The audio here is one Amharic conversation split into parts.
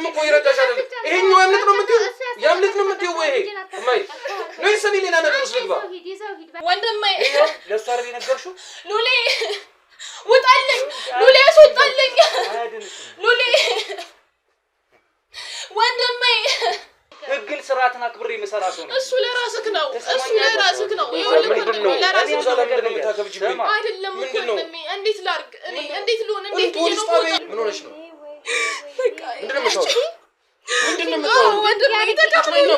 ምንም እኮ ይረዳሽ አይደለም። ይሄኛው ያምልጥ ነው የምትይው ያምልጥ ነው የምትይው ወይ እማይ ነው ይሰሚ ሌላ ነገር ውስጥ ልግባ ወንድሜ ይሄው ለሷ አይደል የነገርሽው ሉሌ ውጣልኝ ሉሌ አስወጣልኝ ሉሌ ወንድሜ ህግን ስርዓትን አክብሬ መሰራ ሰው ነው እሱ ለራስህ ነው ይኸውልህ ለራስህ ሰላም እንደምታከብጂብኝ አይደለም ወንድሜ እንዴት ላርግ እኔ እንዴት ልሆን እንዴት ፖሊስ ጣቢያ ምን ሆነሽ ነው ምንድነው የምታወራው ምንድነው የምታወራው ወንድሜ ተከፍለኝ ነው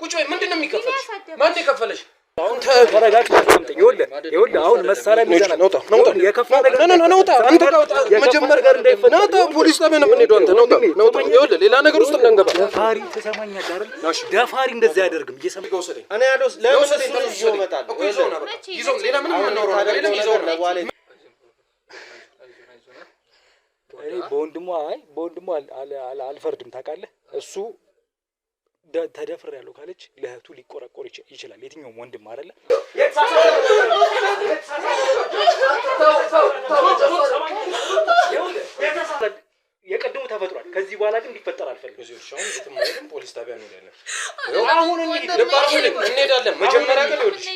ቁጭ በይ ምንድነው የሚከፈልሽ ማን የከፈለሽ አሁን ተረጋግተሽ አስቀምጠኝ ይኸውልህ አሁን መሳሪያ ሚዛና ነውጣ የከፋ ነገር ነውጣ አንተ ጋር መጀመር ጋር እንዳይፈና ነውጣ ፖሊስ ጣቢያ ነው የምንሄደው አንተ ነውጣ ይኸውልህ ሌላ ነገር ውስጥ እንዳንገባ ደፋሪ ተሰማኛለህ አይደል ደፋሪ እንደዛ ያደርግም እየሰማኝ ወሰደኝ እኔ ያለው ለወሰደኝ ተይዞ መጣል እኮ ይዘው ነበር ይዘው ሌላ ምንም አናወራው ነገር የለም ይዘው ለዋለ እኔ በወንድሙ አልፈርድም ታውቃለህ እሱ ተደፍሬያለሁ ካለች ለእህቱ ሊቆረቆር ይችላል የትኛውም ወንድም አይደለ የቀደሙ ተፈጥሯል ከዚህ በኋላ ግን ሊፈጠር አልፈልግም እዚህ ሻውን የትም ፖሊስ ጣቢያ ነው ያለው አሁን እንሄዳለን መጀመሪያ ግን ይኸውልሽ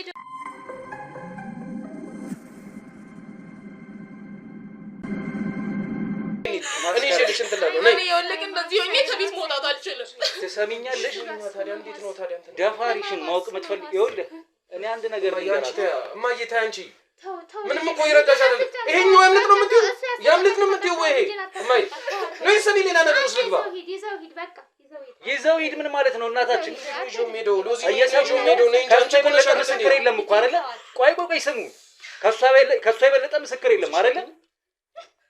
እኔ ሸልሽ እንትላለው እኔ ይኸውልህ እንደዚህ ሆኜ ከቤት መውጣት አልችልም ትሰሚኛለሽ ታዲያ እንዴት ነው ታዲያ እንትን ደፋሪሽን ማወቅ የምትፈልግ ይኸውልህ እኔ አንድ ነገር እማዬ ተይ አንቺ ምንም እኮ ይረዳሽ አይደለም ይሄኛው ያምልጥ ነው የምትይው ያምልጥ ነው የምትይው ወይ እማዬ ነው ይሰሚ ሌላ ነገር ውስጥ ልግባ ይዘው ሂድ ምን ማለት ነው እናታችን ይዤው ሄደው ሎዚ እየሰሙ ሄደው ነው እንጂ አንቺ የበለጠ ምስክር የለም እኮ አይደለ ቆይ ስሙ ከሷ የበለጠ ምስክር የለም አይደለ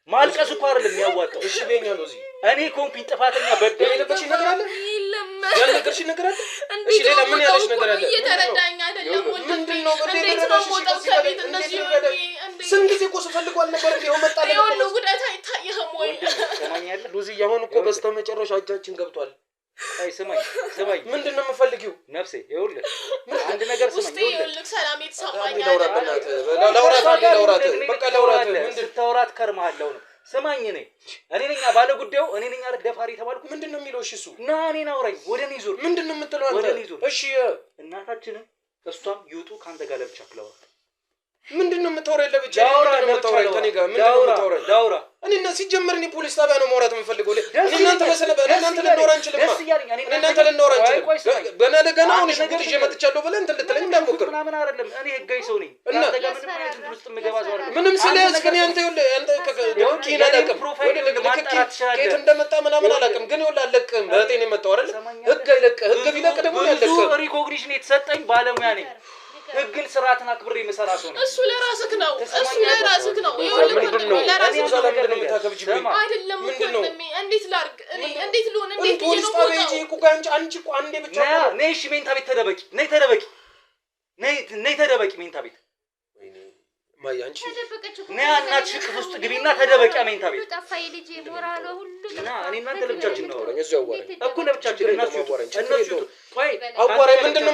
ማልቀስ እኮ አይደለም የሚያዋጣው እሺ በእኛ ሎዚ እኔ ኮምፒን ጥፋተኛ በደል የለበሽ ነገር አለ የለም ያልነገርሽ ነገር አለ እሺ ሌላ ምን ያለሽ ነገር አለ እየተረዳኝ አይደለም ምንድነው እንዴት ነው ሞተው ከቤት እንደዚህ ሆኜ ስንት ጊዜ እኮ ስፈልገው አልነበር እንዴ መጣለ ይኸውልህ ጉዳት አይታየህም ወይ ሰማኛለህ ሎዚ አሁን እኮ በስተመጨረሻ እጃችን ገብቷል አይ ስማኝ ምንድነው የምፈልጊው ነፍሴ ይኸውልህ አንድ ነገር ስማኝ ይኸውልህ ሰላም የተሰማኝ ላውራት በቃ ላውራት ምንድን ስታወራት ከርማለሁ ነው ስማኝ እኔ ነኝ ባለ ጉዳዩ እኔ ነኝ አይደል ደፋሪ ተባልኩ ምንድነው የሚለው እሺ እሱ ና እኔን አውራኝ ወደ እኔ ዙር ምንድነው የምትለው አንተ እሺ እናታችንን እሷም ይውጡ ካንተ ጋር ለብቻ ክለዋ ምንድነው የምታወራኝ ለብቻ የምታወራኝ ከኔ ጋር ምንድነው የምታወራኝ ዳውራ እኔና ሲጀመር እኔ ፖሊስ ጣቢያ ነው ማውራት የምፈልገው እናንተ እናንተ ልንኖር አንችልም እናንተ ልንኖር አንችልም ገና አሁን ሽጉጥ ይዤ መጥቻለሁ ብለህ እንትን ልትለኝ እንዳትሞክር ምናምን አይደለም እኔ ህጋዊ ሰው ነኝ እናንተ ጋር ምንም አይነት እንትን ውስጥ የምገባ ሰው አይደለም ምንም ስለያዝክ እኔ አንተ ዶንኪን አላውቅም ከየት እንደመጣ ምናምን አላውቅም ግን ይኸውልህ አለቅህም በእህቴ ነው የመጣው አይደል ህግ አይለቅህ ህግ ቢለቅ ደግሞ ያለቅህ ሪኮግኒሽን የተሰጠኝ ባለሙያ ነኝ ህግን ስርዓትን አክብሬ መሰራ ሰው ነው እሱ ለራስህ ነው ምንድነው ለራስህ ሰላም እንደምታከብጂብኝ አይደለም ወንድሜ እንዴት ላርግ እኔ እንዴት ልሆን እንዴት ፖሊስ ጣቢያ ሂጂ እኮ አንቺ እኮ አንዴ ብቻ ነይ እሺ ሜንታ ቤት ተደበቂ ነይ ተደበቂ ሜንታ ቤት ማይ አንቺ ነይ እናትሽ ክፍል ውስጥ ግቢና ተደበቂ ሜንታ ቤት ጠፋይ ልጅ ሞራል ሁሉ እና እኔ እናንተ ለብቻችን ነው እዚሁ አዋራኝ እኮ ለብቻችን እነሱ ቆይ አዋራኝ ምንድነው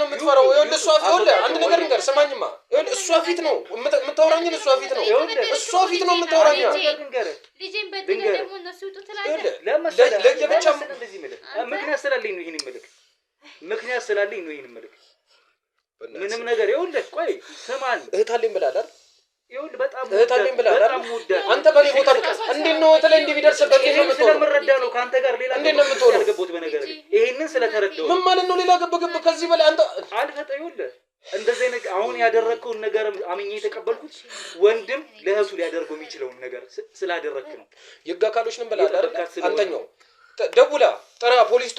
የምትፈራው ይኸውልህ እሷ ይኸውልህ አንድ ነገር ንገር ስማኝማ ይኸውልህ እሷ ፊት ነው የምታወራኝን እሷ ፊት ነው እሷ ፊት ነው የምታወራኝ ልጄን በደለ ደግሞ እነሱ ይውጡ ትላለህ ለብቻ እንደዚህ ማለት ምክንያት ስላለኝ ነው ይሄን መልክ ምንም ነገር ይኸውልህ ቆይ ስማል እህታለኝ ብላል አይደል ይኸውልህ በጣም እህታለኝ ብላል አይደል አንተ በኔ ቦታ ብቀስ እንዴት ነው ተለ እንዲህ ቢደርስበት ነው ስለምረዳ ነው ካንተ ጋር ሌላ እንዴት ነው የምትሆነው ያልገቡት በነገር ይሄንን ስለተረዳው ምን ማለት ነው ሌላ ገበገብ ከዚህ በላይ አንተ አልፈጠ ይኸውልህ እንደዚህ ነገር አሁን ያደረከውን ነገር አምኜ የተቀበልኩት ወንድም ለእህቱ ሊያደርገው የሚችለውን ነገር ስላደረክ ነው የጋካሎች ነን ብላል አይደል አንተኛው ደውላ ጠራ ፖሊስ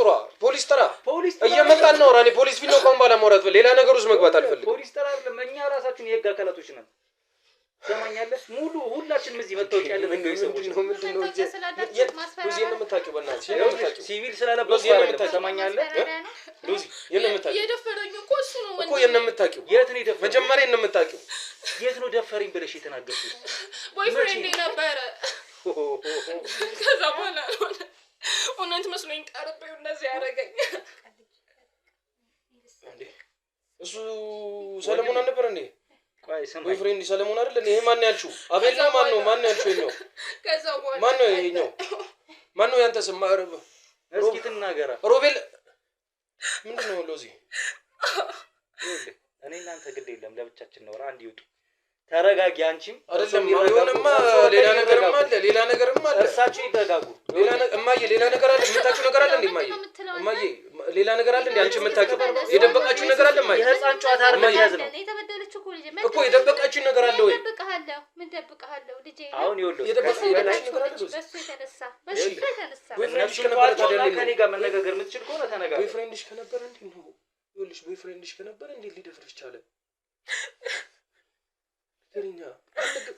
ጠራ እየመጣን ነው ራኔ ፖሊስ ፊት ነው ቆም ባላ ማውራት ሌላ ነገር ውስጥ መግባት አልፈልግም ፖሊስ ጠራ አይደለም እኛ ራሳችን የህግ አካላቶች ነን ሰማኛለህ ሙሉ ሁላችንም እዚህ መጣውቅ ያለን እንደው ሰዎች ነው ምንድነው ሉዚ የምታውቂው በእናትሽ ሲቪል ስላለበት ሰማኛለህ ሉዚ የምታውቂው የደፈረኝ እኮ እሱ ነው እኮ የምታውቂው የት ነው የደፈረኝ መጀመሪያ የምታውቂው የት ነው ደፈረኝ ብለሽ የተናገርኩት ቦይፍሬንድ ነበረ ከዛ በኋላ እውነት መስሎኝ ቀርቤው እንደዚህ ያደረገኝ እንዴ እሱ ሰለሞን አልነበረ እንዴ ቆይ ሰማኝ ቦይፍሬንድ ሰለሞን አይደል እንዴ ይሄ ማን ያልሽው አቤል ነው ማን ነው ያልሽው ይሄው ከዛ በኋላ ማን ነው ይሄኛው ማን ነው ያንተ ስም እስኪ ትናገራ ሮቤል ምንድነው ሎዚ እኔ እናንተ ግድ የለም ለብቻችን ነው አንድ ይውጡ ተረጋጊ አንቺም አይደለም አሁንማ ሌላ ነገርም አለ እርሳቸው ይረጋጉ ሌላ ነገር አለ የምታውቂው ነገር አለ እንዴ እማዬ ሌላ ነገር አለ እንዴ አንቺ የምታውቂው የደበቃችሁ ነገር አለ እማዬ የህፃን ጨዋታ አይደለም ያዝ ነው የተበደለችው እኮ የደበቃችሁ ነገር አለ ወይ ምን ደብቀሃለሁ ልጄ አሁን ይኸውልህ የደበቃችሁ ነገር አለ በሱ የተነሳ ቦይፍሬንድሽ ከነበረ ታዲያ ከኔ ጋር መነጋገር የምትችል ከሆነ ተነጋገር ቦይፍሬንድሽ ከነበረ እንዴ ነው ይኸውልሽ ቦይፍሬንድሽ ከነበረ እንዴ ሊደፍርሽ ቻለ ከሪኛ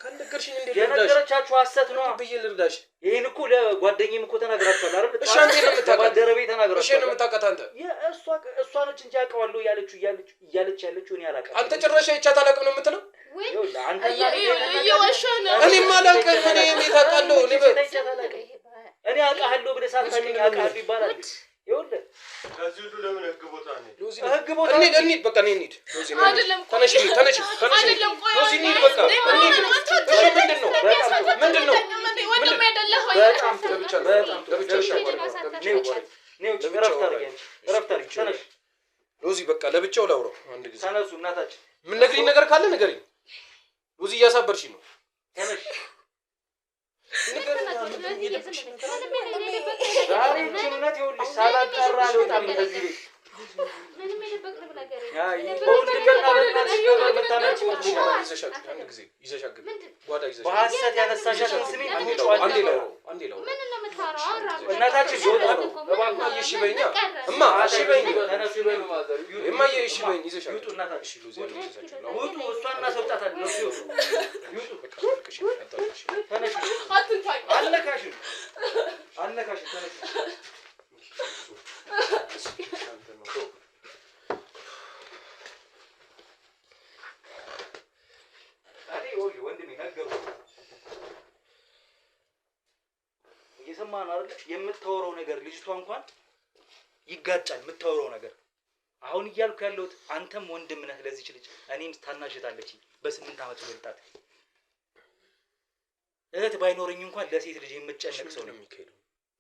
ካልነገርሽኝ እንዴ የነገረቻችሁ ሐሰት ነው ብዬ ልርዳሽ ይሄን እኮ ለጓደኛዬ እኮ ተናግራችኋል አይደል እሺ አንዴ ነው የምታውቃት ደረቤ ተናግራችኋል እሺ ነው የምታውቃት አንተ እሷ ነች እንጂ አውቀዋለሁ ያለችው እኔ አላውቅም አንተ ጭራሽ አይቻት አላውቅም ነው የምትለው ይኸውልህ አንተ እኔማ አላውቅም እኔ ታውቃለሁ እኔ አውቃለሁ ብለህ ሳታውቀኝ አውቃለሁ ይባላል ይኸውልህ ከዚህ ሁሉ ለምን ህግ ቦታ ነው ህግ ቦታ እንሂድ በቃ እንሂድ ተነሽ ሎዚ እንሂድ በቃ ምንድነው በጣም ሎዚ በቃ ለብቻው ላውራው አንድ ጊዜ ተነሱ እናታችን ምን ነግሪኝ ነገር ካለ ንገሪኝ ሎዚ እያሳበርሽኝ ነው ተነሽ ዛሬ ጭነት ይኸውልሽ ሳላጣራ አልወጣም ከዚህ ቤት ምንም የደበቅነው ነገር በሐሰት ያነሳሻትን ስሜ አንዴ ላውራው እናታችን እሺ በይኛ እማ እሺ በይኝ እማዬ እሺ በይኝ ይዘሻል ይውጡ እናታችን ውጡ እሷን እናስወጣታለን ነው ይውጡ ተነሽ አልነካሽም ተነሽ ወንድሜ ነገሩ እየሰማን አይደል የምታወራው ነገር ልጅቷ እንኳን ይጋጫል የምታወራው ነገር አሁን እያልኩ ያለሁት አንተም ወንድም ነህ ለዚች ልጅ እኔም ታናሽታለች በ8 አመት ወልጣት እህት ባይኖርኝ እንኳን ለሴት ልጅ የምጨነቅ ሰው ነኝ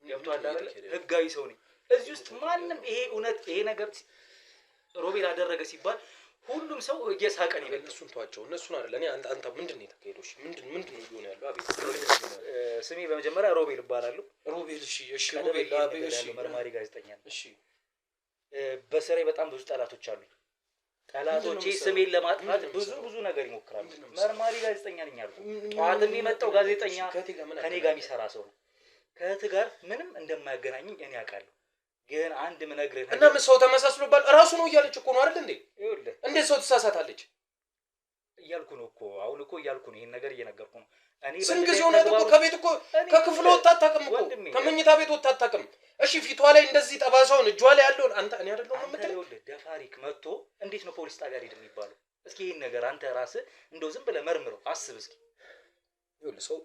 ገብቶሃል አይደል ህጋዊ ሰው ነኝ እዚህ ውስጥ ማንም ይሄ ነገር ሮቤል አደረገ ሲባል ሁሉም ሰው እየሳቀ ነው ይበል እሱን ተዋቸው እነሱን አይደል እኔ አንተ ምንድነው የተካሄደው ምንድነው ይሆነ ያለው አቤት ስሜ በመጀመሪያ ሮቤል ይባላል ሮቤል እሺ ሮቤል እሺ መርማሪ ጋዜጠኛ ነኝ እሺ በስሬ በጣም ብዙ ጠላቶች አሉ ጠላቶቼ ስሜን ለማጥፋት ብዙ ነገር ይሞክራሉ መርማሪ ጋዜጠኛ ነኝ አልኩ ጧትም የመጣው ጋዜጠኛ ከኔ ጋር የሚሰራ ሰው ነው ከእህት ጋር ምንም እንደማያገናኝኝ እኔ አውቃለሁ ግን አንድ ምነግርህ እና ምን ሰው ተመሳስሎባል ራሱ ነው እያለች እኮ ነው አይደል እንዴ ይኸውልህ እንዴት ሰው ትሳሳታለች እያልኩ ነው እኮ አሁን እኮ እያልኩ ነው ይሄን ነገር እየነገርኩ ነው እኔ ስንት ሆነ እኮ ከቤት እኮ ከክፍሉ ወጣ አታውቅም እኮ ከመኝታ ቤት ወጣ አታውቅም እሺ ፊቷ ላይ እንደዚህ ጠባሳውን እጇ ላይ ያለውን አንተ እኔ አይደለም የምትለው ይኸውልህ ደፋሪክ መጥቶ እንዴት ነው ፖሊስ ጣቢያ ሄድ የሚባለው እስኪ ይሄን ነገር አንተ ራስህ እንደው ዝም ብለህ መርምረው አስብ እስኪ ሰው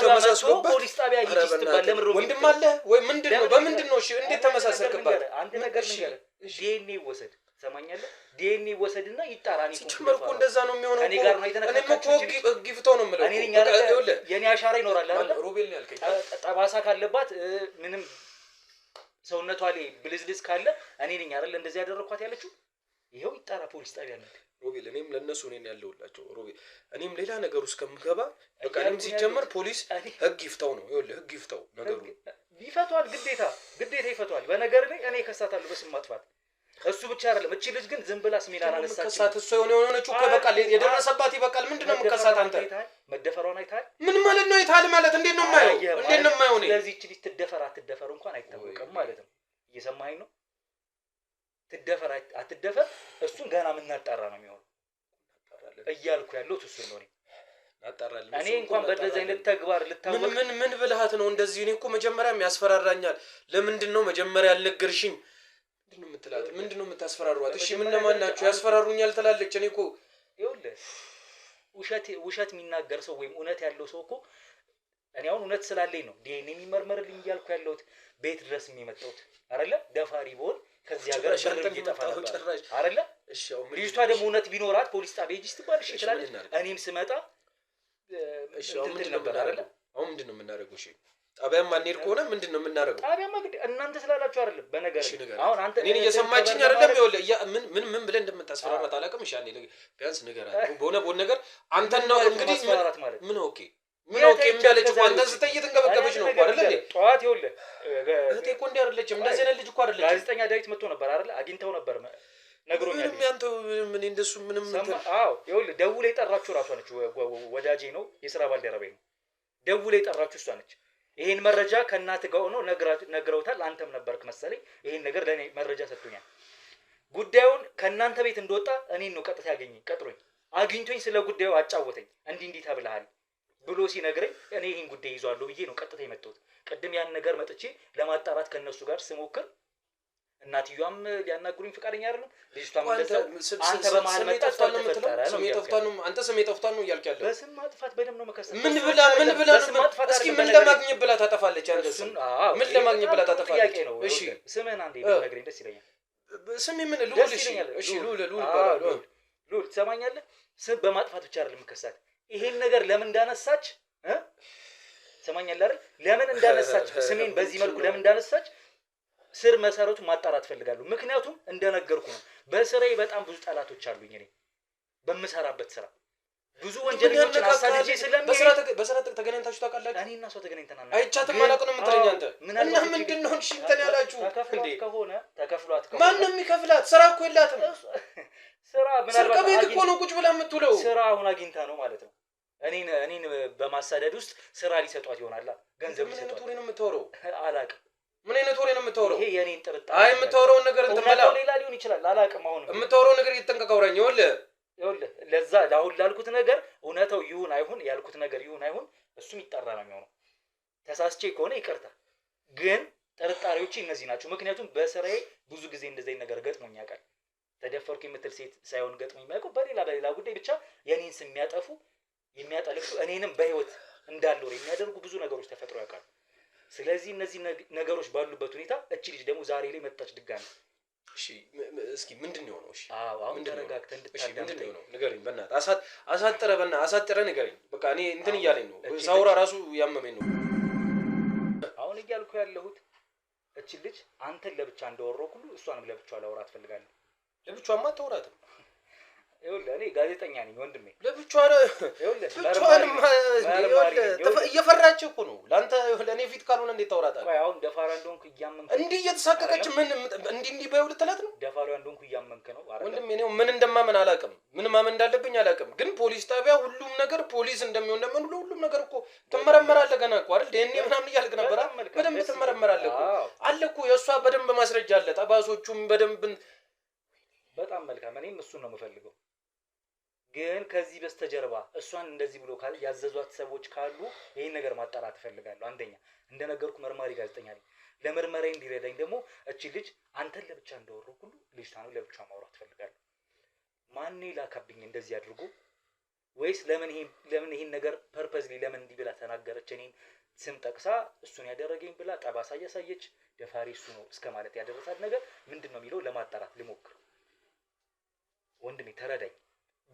ተመሳስሎበት ፖሊስ ጣቢያ ሂድ ስትባል ለምን ሮቤል ወንድም አለ ወይ ምንድነው በምንድነው እሺ እንዴት ተመሳሰልክባት አንተ ነገር ንገር ዲኤንኤ ወሰድ ሰማኛለህ ዲኤንኤ ወሰድና ይጣራኒ ሲጀመር እኮ እንደዛ ነው የሚሆነው እኔ ጋር ነው የተነካካችሁ ጊፍተው ነው የምለው እኔ ነኝ አይደል የኔ አሻራ ይኖራል አይደል ሮቤል ነው ያልከኝ ጠባሳ ካለባት ምንም ሰውነቷ ላይ ብልዝልዝ ካለ እኔ ነኝ አይደል እንደዚህ ያደረኳት ያለችው ይሄው ይጣራ ፖሊስ ጣቢያ ነው ሮቤል እኔም ለነሱ ነኝ ያለውላቸው ሮቤል እኔም ሌላ ነገር ውስጥ ከምገባ በቃ እኔም ሲጀመር ፖሊስ ህግ ይፍታው ነው ይኸውልህ ህግ ይፍታው ነገሩ ይፈቷል ግዴታ ይፈቷል በነገር ላይ እኔ ከሳታለሁ በስም ማጥፋት እሱ ብቻ አይደለም እቺ ልጅ ግን ዝም ብላ ስሜን አላነሳችም ከሳት እሱ የሆነችው እኮ በቃ የደረሰባት ይበቃል ምንድነው የምከሳት አንተ መደፈሯን አይታል ምን ማለት ነው ይታል ማለት እንዴት ነው የማየው ስለዚህ እቺ ልጅ ትደፈር እንኳን አይታወቅም ማለት ነው እየሰማኸኝ ነው ትደፈር አትደፈር እሱን ገና ምን እናጣራ ነው የሚሆነው እያልኩ ያለው እሱ ነው እናጣራለን እኔ እንኳን በደዛ አይነት ተግባር ልታወቅ ምን ብልሃት ነው እንደዚህ እኔ እኮ መጀመሪያም ያስፈራራኛል ለምንድን ነው መጀመሪያ ያልነገርሽኝ ምንድነው የምትላት ምንድነው የምታስፈራሯት እሺ ምን ለማናችሁ ያስፈራሩኛል ትላለች እኔ እኮ ይኸውልህ ውሸት የሚናገር ሰው ወይም እውነት ያለው ሰው እኮ እኔ አሁን እውነት ስላለኝ ነው ዲኤንኤ የሚመርመርልኝ እያልኩ ያለሁት ቤት ድረስ የሚመጣሁት አይደለ ደፋሪ ቦል ከዚህ ሀገር ሸርተን ይጠፋ ነበር አይደለ እሺ አሁን ልጅቷ ደግሞ እውነት ቢኖራት ፖሊስ ጣቢያ ሂጂ ስትባል እሺ ትላለች እኔም ስመጣ እሺ አሁን ምንድነው ነበር አይደለ አሁን ምንድነው የምናደርገው እሺ ጣቢያም ማንሄድ ከሆነ ምንድነው የምናደርገው? ጣቢያማ ግድ እናንተ ስላላችሁ አይደለም። በነገር አሁን አንተ እኔን እየሰማችኝ አይደለም። ይኸውልህ ምን ብለን እንደምታስፈራራት አላውቅም። እሺ አንዴ ቢያንስ ንገራት። በሆነ ነገር አንተን ነው እንግዲህ ምን ኦኬ ምን ኦኬ እንዳለች አንተን ስትይት እንገበገበች ነው አይደል እንዴ? ጠዋት ይኸውልህ እህቴ እኮ እንዲህ አይደለችም። እንደዚህ አይነት ልጅ እኮ አይደለችም። ጋዜጠኛ ዳዊት መጥቶ ነበር አይደል? አግኝተው ነበር ነግሮኛል። ምንም ያንተ ምን እንደሱ ምንም አዎ ይኸውልህ ደውላ የጠራችሁ ራሷ ነች። ወዳጄ ነው፣ የሥራ ባልደረባዬ ነው። ደውላ የጠራችሁ እሷ ነች። ይሄን መረጃ ከእናትህ ጋር ሆኖ ነግረውታል። አንተም ነበርክ መሰለኝ። ይሄን ነገር ለኔ መረጃ ሰጥቶኛል። ጉዳዩን ከእናንተ ቤት እንደወጣ እኔን ነው ቀጥታ ያገኘኝ። ቀጥሮኝ አግኝቶኝ ስለ ጉዳዩ አጫወተኝ። እንዲህ ተብለሃል ብሎ ሲነግረኝ እኔ ይሄን ጉዳይ ይዟለሁ ብዬ ነው ቀጥታ የመጣሁት። ቅድም ያን ነገር መጥቼ ለማጣራት ከነሱ ጋር ስሞክር እናትየዋም ሊያናግሩኝ ፈቃደኛ አይደሉም። ልጅቷም እንደዛው አንተ በመሃል መጣጣት ተፈጠረ ነው የሚጠፍታው። አንተ ስም የጠፍታው ነው እያልክ ያለው። በስም ማጥፋት በደም ነው መከሰስ። ምን ብላ እስኪ ምን ለማግኘት ብላ ታጠፋለች? አንተ እሱን ምን ለማግኘት ብላ ታጠፋለች? እሺ ስምህን አንዴ ብትነግረኝ ደስ ይለኛል። ስሜ ምን ልዑል? እሺ ልዑል ትሰማኛለህ? ስም በማጥፋት ብቻ አይደለም መከሰት። ይሄን ነገር ለምን እንዳነሳች ትሰማኛለህ አይደል? ለምን እንዳነሳች ስሜን በዚህ መልኩ ለምን እንዳነሳች ስር መሰረቱ ማጣራት ፈልጋለሁ። ምክንያቱም እንደነገርኩ ነው በስራዬ በጣም ብዙ ጠላቶች አሉኝ። እኔ በምሰራበት ስራ ብዙ ወንጀለኞችን አሳድጄ በስራ ተገናኝታችሁ ታውቃላችሁ? እኔ እና እሷ ተገናኝተናል። አይቻትም አላውቅም ነው የምትለኝ አንተ። እና ምንድነው እሺ እንትን ያላችሁ እንዴ? ተከፍሏት ከሆነ ማን ነው የሚከፍላት? ስራ እኮ የላትም። ስራ ምናልባት ቤት እኮ ነው ቁጭ ብላ የምትውለው። ስራ አሁን አግኝታ ነው ማለት ነው። እኔን በማሳደድ ውስጥ ስራ ሊሰጧት ይሆናል። ገንዘብ ሊሰጧት። ምን ነው የምታወራው? አላውቅም። ምን አይነት ወሬ ነው የምታወራው? ይሄ የኔን ጥርጣሬ። አይ የምታወራውን ነገር እንትን በላ ሌላ ሊሆን ይችላል። አላውቅም። አሁን የምታወራው ነገር እየተጠንቀቀው አውራኝ። ይኸውልህ ለዛ አሁን ላልኩት ነገር እውነታው ይሁን አይሁን ያልኩት ነገር ይሁን አይሁን እሱም ይጣራ ነው የሚሆነው። ተሳስቼ ከሆነ ይቅርታ፣ ግን ጥርጣሬዎቼ እነዚህ ናቸው። ምክንያቱም በስራዬ ብዙ ጊዜ እንደዚህ ነገር ገጥሞኝ ያውቃል። ተደፈርኩ የምትል ሴት ሳይሆን ገጥሞኝ የሚያውቀው በሌላ ጉዳይ ብቻ የኔን ስም የሚያጠልፉ እኔንም በህይወት እንዳልኖር የሚያደርጉ ብዙ ነገሮች ተፈጥሮ ያውቃሉ። ስለዚህ እነዚህ ነገሮች ባሉበት ሁኔታ እቺ ልጅ ደግሞ ዛሬ ላይ መጣች ድጋሚ። እሺ እስኪ ምንድን ነው የሆነው? እሺ አሁን ተረጋግተህ እንድታዳምጠኝ ነው። ንገረኝ በእናትህ አሳጥረህ ንገረኝ። በቃ እኔ እንትን እያለኝ ነው፣ ሳውራ ራሱ ያመመኝ ነው። አሁን እያልኩ ያለሁት እቺ ልጅ አንተን ለብቻ እንዳወራሁ ሁሉ እሷንም ለብቻዋ ላወራት ፈልጋለሁ። ለብቻዋማ አታወራትም። ይኸውልህ እኔ ጋዜጠኛ ነኝ ወንድሜ። ለብቻዋ እየፈራች እኮ ነው ለአንተ ለእኔ ፊት ካልሆነ እንዴት ታወራታለህ? ቆይ አሁን ደፋራ እንደሆንኩ እያመንክ እንዲህ እየተሳቀቀች ምን እንዲህ በይው ልትላት ነው? ደፋራ እንደሆንኩ እያመንክ ነው ወንድሜ። እኔ ምን እንደማመን አላውቅም፣ ምን ማመን እንዳለብኝ አላውቅም። ግን ፖሊስ ጣቢያ ሁሉም ነገር ፖሊስ እንደሚሆን ሁሉም ነገር እኮ ትመረመራለህ ገና እኮ አይደል? እኔ ምናምን እያልክ ነበር። በደንብ ትመረመራለህ እኮ አለ እኮ የእሷ በደንብ ማስረጃ አለ። ጠባሶቹም በደንብ በጣም መልካም። እኔም እሱን ነው የምፈልገው። ግን ከዚህ በስተጀርባ እሷን እንደዚህ ብሎ ያዘዟት ሰዎች ካሉ ይሄን ነገር ማጣራት እፈልጋለሁ። አንደኛ እንደነገርኩ መርማሪ ጋዜጠኛ ነኝ። ለምርመራዬ እንዲረዳኝ ደግሞ እቺ ልጅ አንተን ለብቻ እንዳወራሁ ሁሉ ልጅቷን ለብቻ ማውራት እፈልጋለሁ። ማን ላካብኝ እንደዚህ አድርጎ? ወይስ ለምን ይሄን ነገር ፐርፐዝሊ ለምን እንዲህ ብላ ተናገረች? እኔን ስም ጠቅሳ እሱን ያደረገኝ ብላ ጠባሳ እያሳየች ደፋሪ እሱ ነው እስከ ማለት ያደረሳት ነገር ምንድነው የሚለው ለማጣራት ልሞክር። ወንድሜ ተረዳኝ።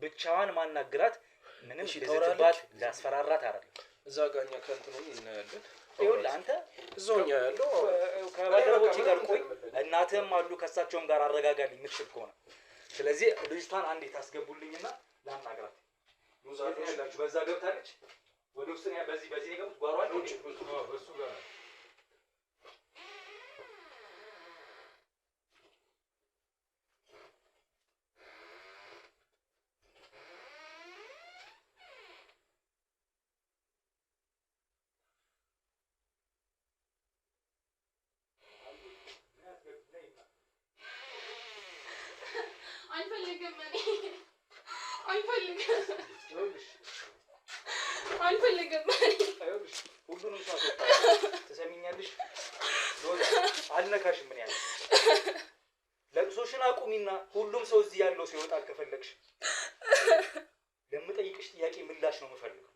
ብቻዋን ማናግራት ምንም ልዝትባት ላስፈራራት አይደለም። እዛ ጋኛ ከእንትኑ እናያለን። ይኸውልህ አንተ እዛውኛ ያለው ከባልደረቦቼ ጋር ቆይ፣ እናትህም አሉ ከእሳቸውም ጋር አረጋጋልኝ የምትችል ከሆነ። ስለዚህ ልጅቷን አንዴ ታስገቡልኝና ላናግራት። በዛ ገብታለች ወደ ውስጥ በዚህ ነው የገቡት። ጓሯን እሱ ጋር አልፈልግም። ሁሉንም ሰው ትሰሚኛለሽ? አልነካሽም። ምን ያለ ለቅሶሽን አቁሚና ሁሉም ሰው እዚህ ያለው ሲወጣል ከፈለግሽ ለምጠይቅሽ ጥያቄ ምላሽ ነው የምፈልገው።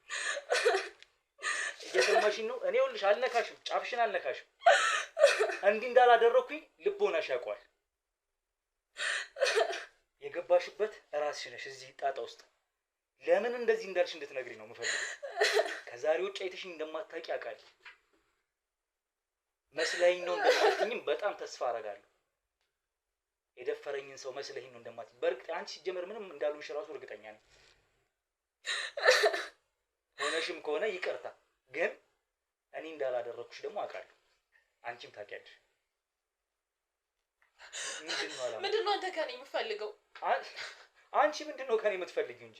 እየሰማሽኝ ነው? እኔ ይኸውልሽ አልነካሽም፣ ጫፍሽን አልነካሽም። እንዲህ እንዳላደረኩኝ ልቦናሽ ያውቀዋል። የገባሽበት ራስሽ ነሽ እዚህ ጣጣ ውስጥ። ለምን እንደዚህ እንዳልሽ እንድትነግሪኝ ነው የምፈልገው። ከዛሬ ውጭ አይተሽኝ እንደማታውቂ አውቃለሁ። መስለኝ ነው እንደማትኝም በጣም ተስፋ አደርጋለሁ። የደፈረኝን ሰው መስለኝ ነው እንደማትኝ በርግጥ አንቺ ሲጀመር ምንም እንዳሉሽ ራሱ እርግጠኛ ነኝ። ሆነሽም ከሆነ ይቅርታ፣ ግን እኔ እንዳላደረኩሽ ደግሞ አውቃለሁ። አንቺም ታውቂያለሽ። ምንድነው አንተ ከኔ የምትፈልገው? አንቺ ምንድነው ከኔ የምትፈልጊው እንጂ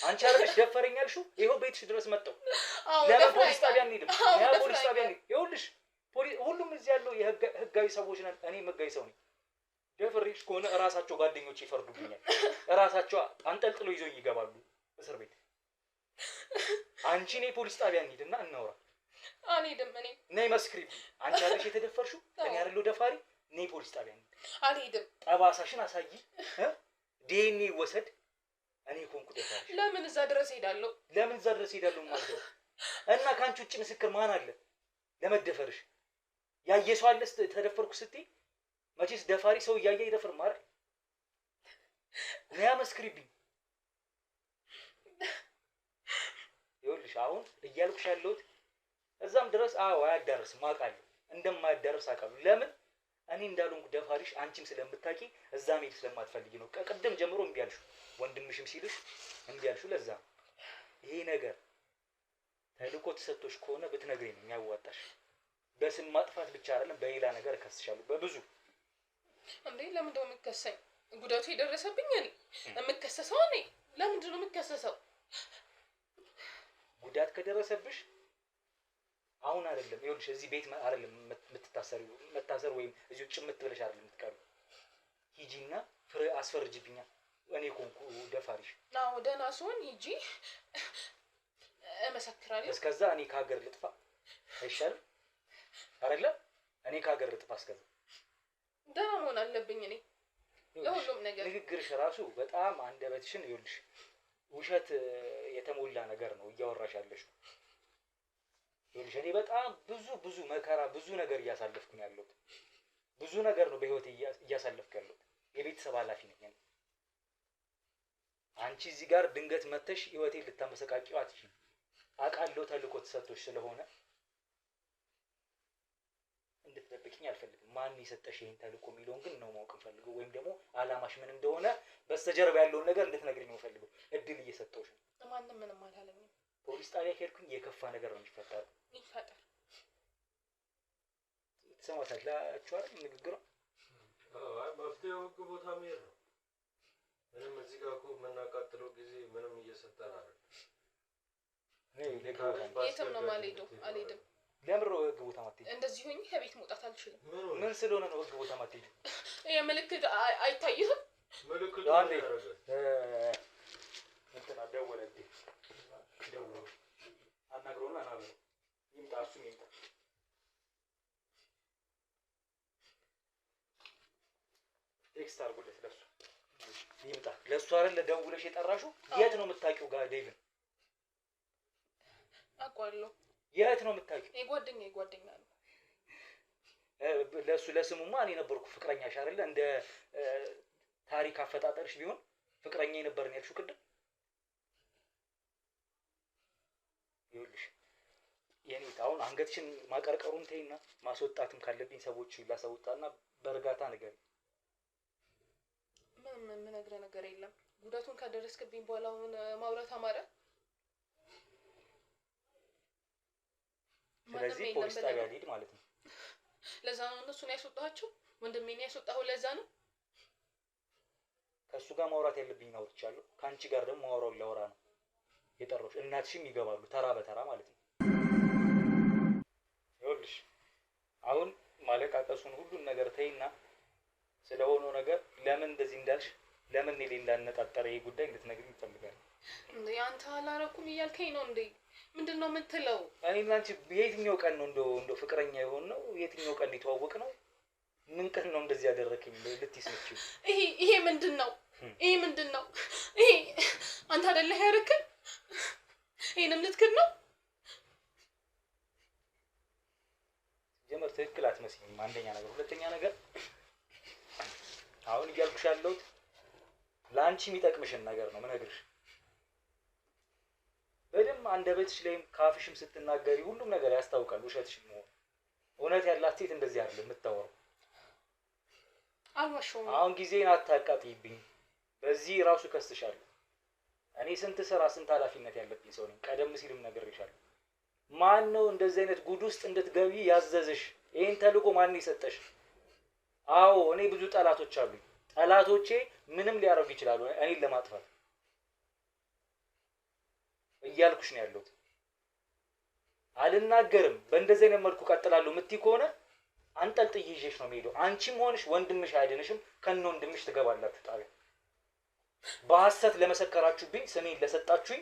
አንቺ አይደለሽ ደፈረኝ ያልሽው? ይኸው ቤትሽ ድረስ መጣው። ለምን ፖሊስ ጣቢያ እንሂድም? ያ ፖሊስ ጣቢያ እንሂድ። ይኸውልሽ ሁሉም እዚህ ያለው የህጋዊ ሰዎች ነን። እኔም ህጋዊ ሰው ነኝ። ደፍሬሽ ከሆነ እራሳቸው ጓደኞቼ ይፈርዱብኛል። እራሳቸው አንጠልጥሎ ይዘውኝ ይገባሉ እስር ቤት። አንቺ ነይ ፖሊስ ጣቢያ እንሂድና እናውራ። አልሄድም። እኔ ነይ መስክሪ። አንቺ አይደለሽ የተደፈርሽው? እኔ አይደለሁ ደፋሪ? ነይ ፖሊስ ጣቢያ እንሂድ። አልሄድም። ጠባሳሽን አሳይ። ዲኤንኤ ይወሰድ። እኔ ኮንኩ ደፋሪ። ለምን እዛ ድረስ ሄዳለሁ? ለምን እዛ ድረስ ሄዳለሁ ማለት ነው? እና ካንቺ ውጭ ምስክር ማን አለ ለመደፈርሽ? ያየ ሰው አለ ተደፈርኩ ስትይ? መቼስ ደፋሪ ሰው እያየ ይደፍር ማለት ነው። መስክሪብኝ። ይኸውልሽ አሁን እያልኩሽ ያለሁት እዛም ድረስ አያዳርስም አውቃለሁ። እንደማያዳርስ አውቃለሁ። ለምን እኔ እንዳልሆንኩ ደፋሪሽ አንቺም ስለምታውቂ እዛ መሄድ ስለማትፈልጊ ነው። ከቅድም ጀምሮ እምቢ አልሽው። ወንድምሽም ሲልሽ እምቢ አልሽው። ለዛ ይሄ ነገር ተልእኮ ተሰጥቶሽ ከሆነ ብትነግሪኝ ነው የሚያዋጣሽ። በስም ማጥፋት ብቻ አይደለም በሌላ ነገር እከስሻለሁ በብዙ። እንዴ ለምን ነው የምከሰኝ? ጉዳቱ የደረሰብኝ እኔ የምከሰሰው እኔ። ለምንድን ነው የምከሰሰው? ጉዳት ከደረሰብሽ አሁን አይደለም። ይኸውልሽ እዚህ ቤት አይደለም የምትታሰሪው። መታሰር ወይም እዚህ ጭምት ብለሽ አይደለም የምትቀሩ። ሂጂና ፍሬ አስፈርጅብኛ። እኔ ኮንኩ ደፋሪሽ። አዎ ደህና ስሆን ሂጂ እመሰክራለሁ። እስከዛ እኔ ከሀገር ልጥፋ አይሻልም? አይደለ? እኔ ከሀገር ልጥፋ እስከዛ። ደህና መሆን አለብኝ እኔ ለሁሉም ነገር። ንግግርሽ ራሱ በጣም አንደበትሽን ይኸውልሽ ውሸት የተሞላ ነገር ነው እያወራሽ ያለሽው። ይኸውልሽ እኔ በጣም ብዙ መከራ ብዙ ነገር እያሳለፍኩ ነው ያለሁት። ብዙ ነገር ነው በህይወት እያሳለፍኩ ያለሁት። የቤተሰብ ኃላፊ ነኝ እኔ። አንቺ እዚህ ጋር ድንገት መተሽ ህይወቴን ልታመሰቃቂው አትችይም። አውቃለሁ ተልእኮ ተሰጥቶሽ ስለሆነ እንድትደብቂኝ አልፈልግም። ማን የሰጠሽ ይሄን ተልእኮ የሚለውን ግን ነው ማወቅ ፈልገው፣ ወይም ደግሞ አላማሽ ምን እንደሆነ በስተጀርባ ያለውን ነገር እንድትነግሪኝ ነው ፈልገው። እድል እየሰጠሁሽ ነው። ማንም ምንም አላለኝም። ፖሊስ ጣቢያ ሄድኩኝ የከፋ ነገር ነው የሚፈጠረው። ይፈጠር። ትሰማታላችሁ አይደል ንግግሯ? መፍትሄው ህግ ቦታ መሄድ ነው። ምንም እዚህ ጋር እኮ የምናቃጥለው ጊዜ ምንም እየሰጠን አይደል። የትም ነው የማልሄደው። አልሄድም። ለምን ነው ህግ ቦታ ማትሄጂው? እንደዚህ ሆኜ ከቤት መውጣት አልችልም። ምን ስለሆነ ነው ህግ ቦታ ማትሄጂው? ይሄ ምልክት አይታይህም? ምልክቱ እንትና ደወለልኝ። ደውሎ አናግሮና ናበ ይምጣ። እሱም ይምጣ። ቴክስት አድርጎለት ለሱ ይምጣ። ለሱ አይደል ደውለሽ የጠራሽው? የት ነው የምታውቂው? ጋር ዴቪን አውቀዋለሁ። የት ነው የምታውቂው? ጓደኛ ነው። ለሱ ለስሙማ እኔ ነበርኩ ፍቅረኛሽ አይደለ? እንደ ታሪክ አፈጣጠርሽ ቢሆን ፍቅረኛ የነበርን ያልሽው ቅድም። ይኸውልሽ የኔ አሁን አንገትሽን ማቀርቀሩን ተይና ማስወጣትም ካለብኝ ሰዎች ላሳውጣና በእርጋታ ነገር ምንም የምነግርህ ነገር የለም። ጉዳቱን ካደረስክብኝ በኋላ አሁን ማውራት አማረ። ስለዚህ ፖሊስ ጣቢያ ልሂድ ማለት ነው። ለዛ ነው እነሱን ያስወጣቸው? ወንድሜን ያስወጣው ለዛ ነው? ከሱ ጋር ማውራት ያለብኝ አውርቻለሁ። ካንቺ ጋር ደግሞ ማውራው ላወራ ነው የጠራሁሽ። እናትሽም ይገባሉ ተራ በተራ ማለት ነው። ይኸውልሽ አሁን ማለቃቀሱን ሁሉን ነገር ተይና ስለሆነው ነገር ለምን እንደዚህ እንዳልሽ ለምን እኔ ላይ እንዳነጣጠረ ይሄ ጉዳይ እንድትነግሪኝ እፈልጋለሁ። እንዴ አንተ አላረኩም እያልከኝ ነው እንዴ? ምንድነው የምትለው? እኔና አንቺ የትኛው ቀን ነው እንደው ፍቅረኛ የሆን ነው? የትኛው ቀን ሊተዋወቅ ነው? ምን ቀን ነው እንደዚህ ያደረከኝ ልትይስነችው? ይሄ ምንድነው? ይሄ ምንድነው? ይሄ አንተ አይደለህ ያረከኝ? ይሄንም ልትክድ ነው? ጀመር ትክክል አትመስኝም። አንደኛ ነገር፣ ሁለተኛ ነገር አሁን እያልኩሽ ያለሁት ለአንቺ የሚጠቅምሽን ነገር ነው ምነግርሽ። በደም አንደበትሽ ላይም ካፍሽም ስትናገሪ ሁሉም ነገር ያስታውቃል ውሸትሽን መሆኑ። እውነት ያላት ሴት እንደዚህ አይደለም የምታወራው። አልዋሽም። አሁን ጊዜን አታቃጥይብኝ። በዚህ ራሱ ከስሻለሁ። እኔ ስንት ስራ ስንት ኃላፊነት ያለብኝ ሰው ነኝ። ቀደም ሲልም ነግሬሻለሁ። ማን ነው እንደዚህ አይነት ጉድ ውስጥ እንድትገቢ ያዘዝሽ? ይሄን ተልቆ ማን ይሰጠሽ? አዎ እኔ ብዙ ጠላቶች አሉኝ። ጠላቶቼ ምንም ሊያደርጉ ይችላሉ እኔን ለማጥፋት እያልኩሽ ነው ያለሁት። አልናገርም። በእንደዚህ አይነት መልኩ ቀጥላለሁ የምትይ ከሆነ አንጠልጥዬ ይዤሽ ነው የምሄደው። አንቺም ሆንሽ ወንድምሽ አይደንሽም። ከነ ወንድምሽ ትገባላችሁ ጣቢያ። በሐሰት ለመሰከራችሁብኝ፣ ስሜን ለሰጣችሁኝ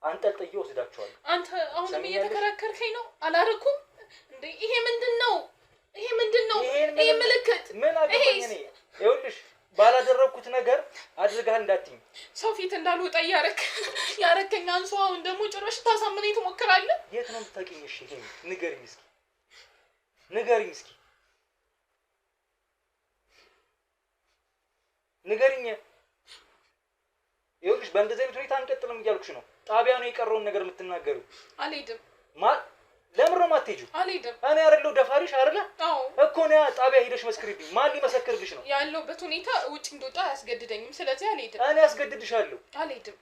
አንጠልጥዬ ወስዳችኋለሁ። አንተ አሁንም እየተከራከርከኝ ነው። አላረኩም እንዴ? ይሄ ምንድነው? ይሄ ምንድነው? ይሄ ምልክት ምን አገባኝ እኔ? ይኸውልሽ ባላደረኩት ነገር አድርጋህ እንዳትኝ። ሰው ፊት እንዳልወጣ ያረከኝ አንሱ። አሁን ደግሞ ጭራሽ ታሳምነኝ ትሞክራለህ። የት ነው የምታውቂኝ? እሺ ንገሪኝ እስኪ ንገሪኝ። ይኸውልሽ በእንደዚህ አይነት ሁኔታ አንቀጥልም እያልኩሽ ነው። ጣቢያ ነው የቀረውን ነገር የምትናገሪው። አልሄድም። ለምን ነው የማትሄጂው? አልሄድም። እኔ አይደለሁ ደፋሪሽ አይደለ? አዎ እኮ ነው። ጣቢያ ሄደሽ መስክሪብኝ። ማን ሊመሰክርልሽ ነው? ያለሁበት ሁኔታ ውጭ እንደወጣ አያስገድደኝም። ስለዚህ አልሄድም። እኔ አስገድድሻለሁ። አልሄድም።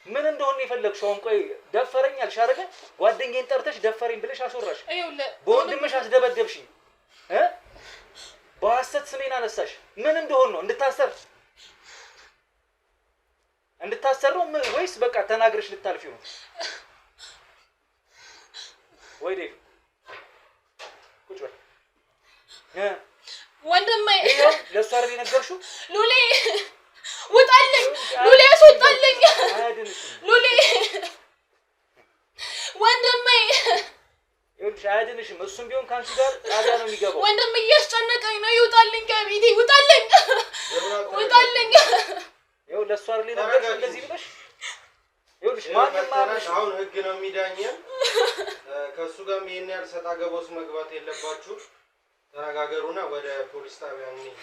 ምን እንደሆነ የፈለግሽው? አሁን ቆይ ደፈረኝ አልሽ አይደለ? ጓደኛዬን ጠርተሽ ደፈረኝ ብለሽ አስወራሽ። በወንድምሽ አስደበደብሽኝ። በሐሰት ስሜን አነሳሽ። ምን እንደሆነ ነው? እንድታሰር ነው ወይስ በቃ ተናግረሽ ልታልፊው ነው? ወይ ዴቭ ቁጭ በል። ወንድሜ ይሄው ለሷ አይደል የነገርሽው? ሉሌ ውጣልኝ! ሉሌ አስወጣልኝ! ሉሌ ወንድሜ ይኸውልሽ አያድንሽም። እሱም ቢሆን ከአንቺ ጋር ጣቢያ ነው የሚገባው። ወንድሜ እያስጨነቀኝ ነው። ይውጣልኝ ከቤቴ ውጣልኝ! ውጣልኝ! ይኸው ለሷ አይደል የነገርሽው እንደዚህ ብለሽ? ይኸውልሽ ማንም አሁን ህግ ነው የሚዳኘን። ከሱ ጋር ይሄን ያህል ሰጣ ገባውስ መግባት የለባችሁ። ተነጋገሩና ወደ ፖሊስ ጣቢያ እንሂድ።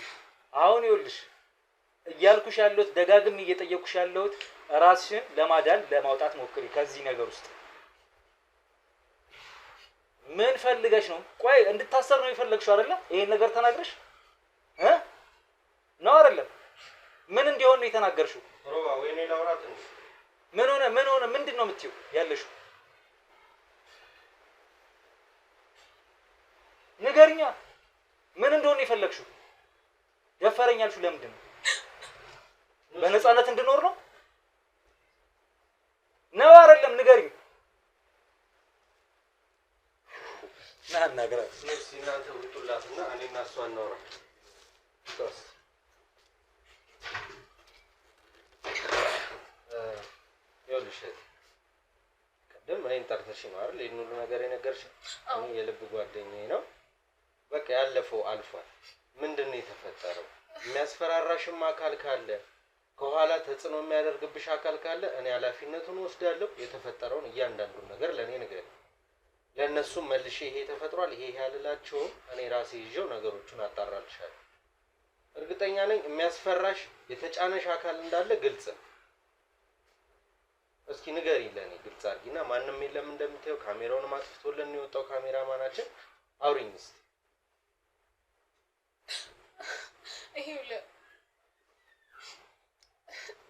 አሁን ይኸውልሽ እያልኩሽ ያለሁት ደጋግም እየጠየኩሽ ያለሁት ራስሽን ለማዳን ለማውጣት ሞክሪ ከዚህ ነገር ውስጥ። ምን ፈልገሽ ነው? ቆይ እንድታሰር ነው የፈለግሽው አይደለ? ይሄን ነገር ተናግረሽ ነው አይደለም? ምን እንዲሆን ነው የተናገርሽው? ሮባ ወይኔ ላውራት ነው። ምን ሆነ? ምንድን ነው የምትይው ያለሽው? ንገሪኛ። ምን እንደሆነ የፈለግሽው? ደፈረኝ ያልሽው ለምንድን ነው? በነፃነት እንድኖር ነው አይደለም? ንገሪኝ። ና እናገራት። እስኪ እናንተ ውጡላትና እኔና እሷ እናውራ። ይኸውልሽ ቅድም እኔን ጠርተሽ ነው አይደል ይሄን ሁሉ ነገር የነገርሽኝ? እኔ የልብ ጓደኛዬ ነው። በቃ ያለፈው አልፏል። ምንድን ነው የተፈጠረው? የሚያስፈራራሽም አካል ካለ ከኋላ ተጽዕኖ የሚያደርግብሽ አካል ካለ እኔ ኃላፊነቱን ወስዳለሁ። የተፈጠረውን እያንዳንዱን ነገር ለእኔ ንገሪኝ። ለእነሱም መልሼ ይሄ ተፈጥሯል ይሄ ያልላቸውም እኔ ራሴ ይዤው ነገሮቹን አጣራልሻለሁ። እርግጠኛ ነኝ የሚያስፈራሽ የተጫነሽ አካል እንዳለ ግልጽ ነው። እስኪ ንገሪኝ ለእኔ ግልጽ አድርጊና። ማንም የለም እንደምታየው ካሜራውን አጥፍቶልን ነው የወጣው ካሜራማናችን። አውሪኝ እስኪ። ይኸውልህ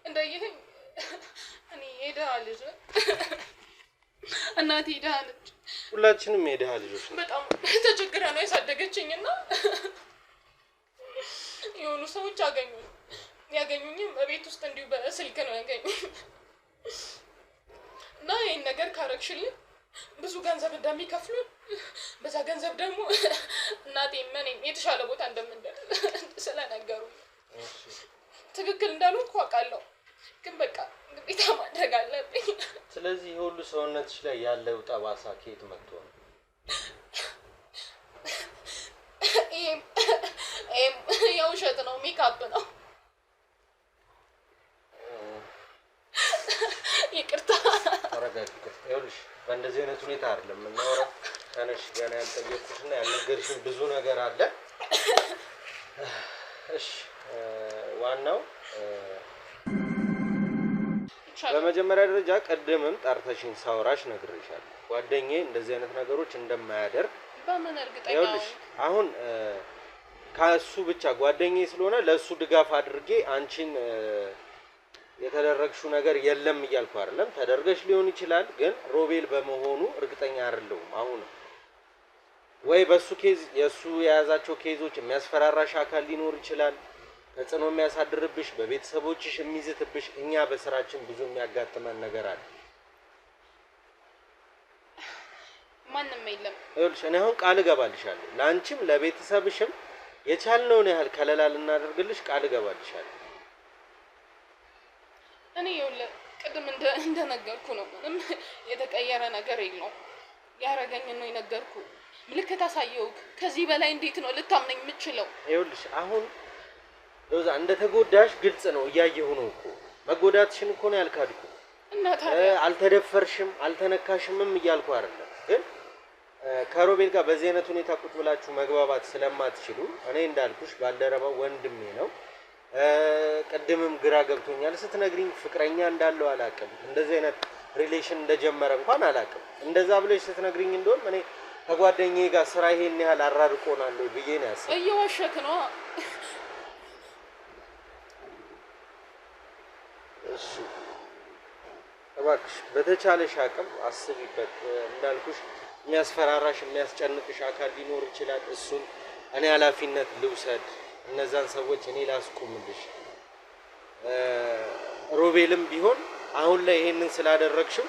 እንዳየኸኝ እኔ የድሃ ልጅ እናቴ ድሃ ነች። ሁላችንም የድሃ ልጆች ነን። በጣም ተቸግራ ነው ያሳደገችኝና የሆኑ ሰዎች ያገኙኝም በቤት ውስጥ እንዲሁ በስልክ ነው ያገኙኝ እና ይሄን ነገር ካረግሽልኝ ብዙ ገንዘብ እንደሚከፍሉን በዛ ገንዘብ ደግሞ እናቴ እኔም የተሻለ ቦታ እንደምንደርስ ስለነገሩ ትክክል እንዳልሆንኩ አውቃለሁ፣ ግን በቃ ግዴታ ማድረግ አለብኝ። ስለዚህ የሁሉ ሰውነትሽ ላይ ያለው ጠባሳ ከየት መጥቶ ነው? የውሸት ነው፣ ሜካፕ ነው። ይቅርታ። ተረጋጊ። ይኸውልሽ በእንደዚህ አይነት ሁኔታ አይደለም የምናወራው። ተነሽ፣ ገና ያልጠየኩሽና ያልነገርሽኝ ብዙ ነገር አለ። እሺ ዋናው በመጀመሪያ ደረጃ ቀደምም ጠርተሽኝ ሳውራሽ ነግሬሻለሁ። ጓደኛዬ እንደዚህ አይነት ነገሮች እንደማያደርግ በምን እርግጠኛ ይኸውልሽ አሁን ከሱ ብቻ ጓደኛዬ ስለሆነ ለሱ ድጋፍ አድርጌ አንቺን የተደረግሽው ነገር የለም እያልኩ አይደለም። ተደርገሽ ሊሆን ይችላል፣ ግን ሮቤል በመሆኑ እርግጠኛ አይደለሁም። አሁን ወይ በሱ ኬዝ የሱ የያዛቸው ኬዞች የሚያስፈራራሽ አካል ሊኖር ይችላል፣ ተጽዕኖ የሚያሳድርብሽ፣ በቤተሰቦችሽ የሚዝትብሽ። እኛ በስራችን ብዙ የሚያጋጥመን ነገር አለ። ማንም የለም። ይኸውልሽ እኔ አሁን ቃል እገባልሻለሁ፣ ለአንቺም ለቤተሰብሽም የቻልነውን ያህል ከለላ ልናደርግልሽ ቃል እገባልሻለሁ። እኔ ይኸውልህ ቅድም እንደነገርኩ ነው። ምንም የተቀየረ ነገር የለውም። ያረገኝ ነው የነገርኩ። ምልክት አሳየውክ። ከዚህ በላይ እንዴት ነው ልታምነኝ የምችለው? ይኸውልሽ አሁን ሎዛ እንደተጎዳሽ ግልጽ ነው፣ እያየሁ ነው እኮ መጎዳትሽን እኮ ነው ያልካድኩ። እና ታዲያ አልተደፈርሽም አልተነካሽምም እያልኩ አይደለም፣ ግን ከሮቤል ጋር በዚህ አይነት ሁኔታ ቁጭ ብላችሁ መግባባት ስለማትችሉ እኔ እንዳልኩሽ ባልደረባው ወንድሜ ነው። ቅድምም ግራ ገብቶኛል ስትነግሪኝ ፍቅረኛ እንዳለው አላውቅም፣ እንደዚህ አይነት ሪሌሽን እንደጀመረ እንኳን አላውቅም። እንደዛ ብለሽ ስትነግሪኝ እንደውም እኔ ከጓደኛዬ ጋር ስራ ይሄን ያህል አራርቆናል ብዬ ነው ያሰብኩት። እየዋሸክ ነው። እሺ እባክሽ በተቻለሽ አቅም አስቢበት። እንዳልኩሽ የሚያስፈራራሽ የሚያስጨንቅሽ አካል ሊኖር ይችላል። እሱን እኔ ኃላፊነት ልውሰድ፣ እነዛን ሰዎች እኔ ላስቆምልሽ። ሮቤልም ቢሆን አሁን ላይ ይሄንን ስላደረግሽው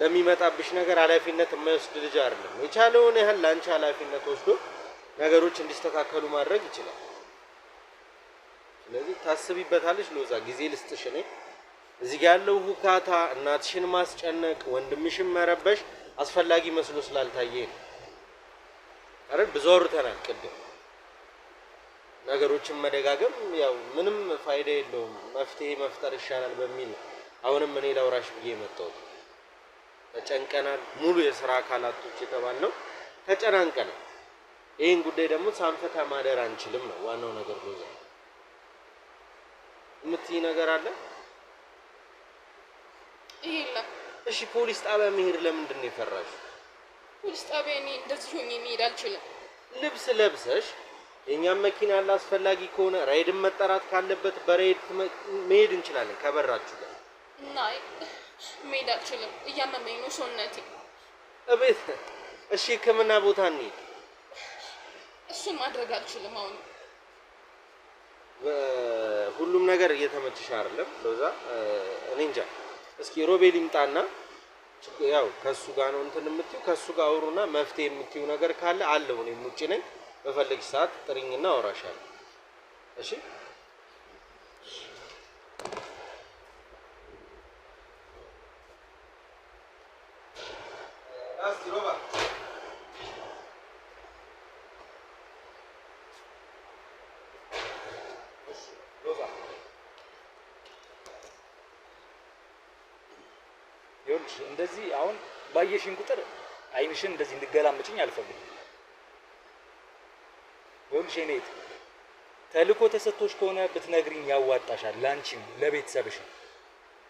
ለሚመጣብሽ ነገር ኃላፊነት የማይወስድ ልጅ አይደለም። የቻለውን ያህል ለአንቺ ኃላፊነት ወስዶ ነገሮች እንዲስተካከሉ ማድረግ ይችላል። ስለዚህ ታስቢበታለሽ ሎዛ፣ ጊዜ ልስጥሽ። እኔ እዚህ ጋር ያለው ሁካታ እናትሽን ማስጨነቅ ወንድምሽን መረበሽ አስፈላጊ መስሎ ስላልታየ ነው አይደል? ብዙ አውርተናል ቅድም። ነገሮችን መደጋገም ያው ምንም ፋይዳ የለውም፣ መፍትሄ መፍጠር ይሻላል በሚል ነው አሁንም እኔ ላውራሽ ብዬ የመጣሁት። ተጨንቀናል፣ ሙሉ የስራ አካላቶች የተባልነው ተጨናንቀናል። ይህን ጉዳይ ደግሞ ሳንፈታ ማደር አንችልም ነው ዋናው ነገር። ሎዛ የምትይ ነገር አለ? የለም። እሺ ፖሊስ ጣቢያ መሄድ ለምንድን ነው የፈራሽው? ፖሊስ ጣቢያ እኔ እንደዚህ ሆኜ መሄድ አልችልም። ልብስ ለብሰሽ የእኛም መኪና ያለ አስፈላጊ ከሆነ ራይድን መጠራት ካለበት በራይድ መሄድ እንችላለን ከበራችሁ ጋር እና መሄድ አልችልም። እያመመኝ ነው ሰውነቴ። እቤት እሺ ሕክምና ቦታ እንሂድ። እሱን ማድረግ አልችልም አሁን። ሁሉም ነገር እየተመችሽ አይደለም ሎዛ። እኔ እንጃ። እስኪ ሮቤል ይምጣና ያው ከሱ ጋር ነው እንትን የምትይው፣ ከሱ ጋር አውሩና መፍትሄ የምትይው ነገር ካለ አለው። እኔም ውጪ ነኝ። በፈለግሽ ሰዓት ጥሪኝና አወራሻለሁ። እሺ እንደዚህ አሁን ባየሽኝ ቁጥር አይንሽን እንደዚህ እንድገላምጭኝ አልፈልግም። ይኸውልሽ እኔት ተልእኮ ተሰጥቶሽ ከሆነ ብትነግሪኝ ያዋጣሻል፣ ላንቺም ለቤተሰብሽም።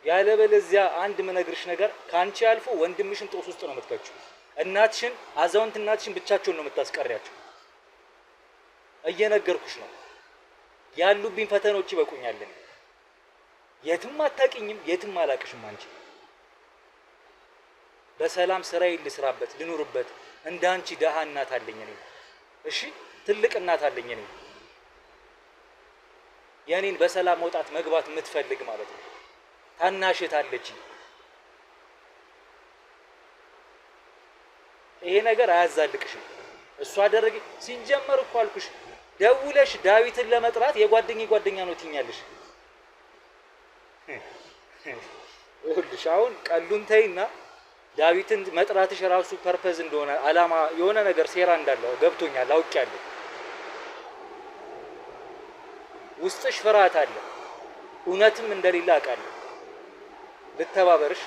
ያለበለዚያ አንድ ምነግርሽ ነገር ካንቺ አልፎ ወንድምሽን ጦስ ውስጥ ነው የምትከቺው። እናትሽን አዛውንት እናትሽን ብቻቸውን ነው የምታስቀሪያቸው። እየነገርኩሽ ነው። ያሉብኝ ፈተናዎች ይበቁኛል። የትም አታውቂኝም፣ የትም አላውቅሽም አንቺ። በሰላም ስራዬን ልስራበት ልኑርበት። እንዳንቺ ደሃ እናት አለኝ እኔ። እሺ ትልቅ እናት አለኝ እኔ። የኔን በሰላም መውጣት መግባት የምትፈልግ ማለት ነው። ታናሽት አለች። ይሄ ነገር አያዛልቅሽም። እሷ አደረገ ሲጀመር እኮ አልኩሽ፣ ደውለሽ ዳዊትን ለመጥራት የጓደኛዬ ጓደኛ ነው ትኛለሽ። ይኸውልሽ አሁን ቀሉን ተይና ዳዊትን መጥራትሽ ራሱ ፐርፐዝ እንደሆነ አላማ የሆነ ነገር ሴራ እንዳለው ገብቶኛል፣ አውቄያለሁ። ውስጥሽ ፍርሃት አለ፣ እውነትም እንደሌለ አውቃለሁ። ልተባበርሽ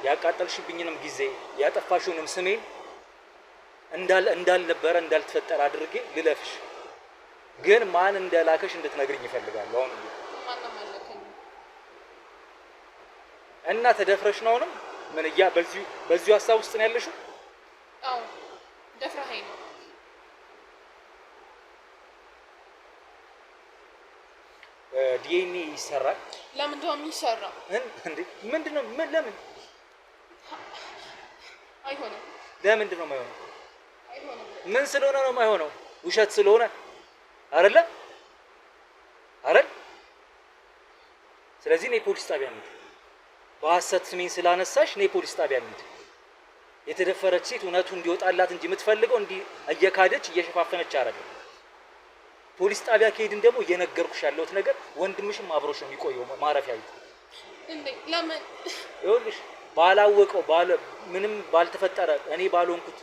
ያቃጠልሽብኝንም ጊዜ ያጠፋሽውንም ስሜን እንዳልነበረ እንዳልተፈጠረ አድርጌ ልለፍሽ። ግን ማን እንደላከሽ እንድትነግሪኝ ይፈልጋለሁ አሁን። እና ተደፍረሽ ነው አሁንም ምን በዚሁ ሀሳብ ውስጥ ነው ያለሽው? አዎ ደፍረኸኝ ነው። ዲኤንኤ ይሰራል። ለምንድን ነው የሚሰራው? እንዴ ምንድነው? ለምን አይሆንም? ለምንድን ነው የማይሆነው? አይሆንም። ምን ስለሆነ ነው የማይሆነው? ውሸት ስለሆነ አይደለ? ስለዚህ እኔ ፖሊስ ጣቢያ ነኝ። በሐሰት ስሜን ስላነሳሽ እኔ ፖሊስ ጣቢያ ነኝ። የተደፈረች ሴት እውነቱ እንዲወጣላት እንጂ የምትፈልገው እንዲህ እየካደች እየሸፋፈነች አይደለም። ፖሊስ ጣቢያ ከሄድን ደግሞ እየነገርኩሽ ያለሁት ነገር ወንድምሽም አብሮሽ ነው የሚቆየው ማረፊያ ቤት። እንዴ ለምን? ይኸውልሽ ባላወቀው ምንም ባልተፈጠረ እኔ ባልሆንኩት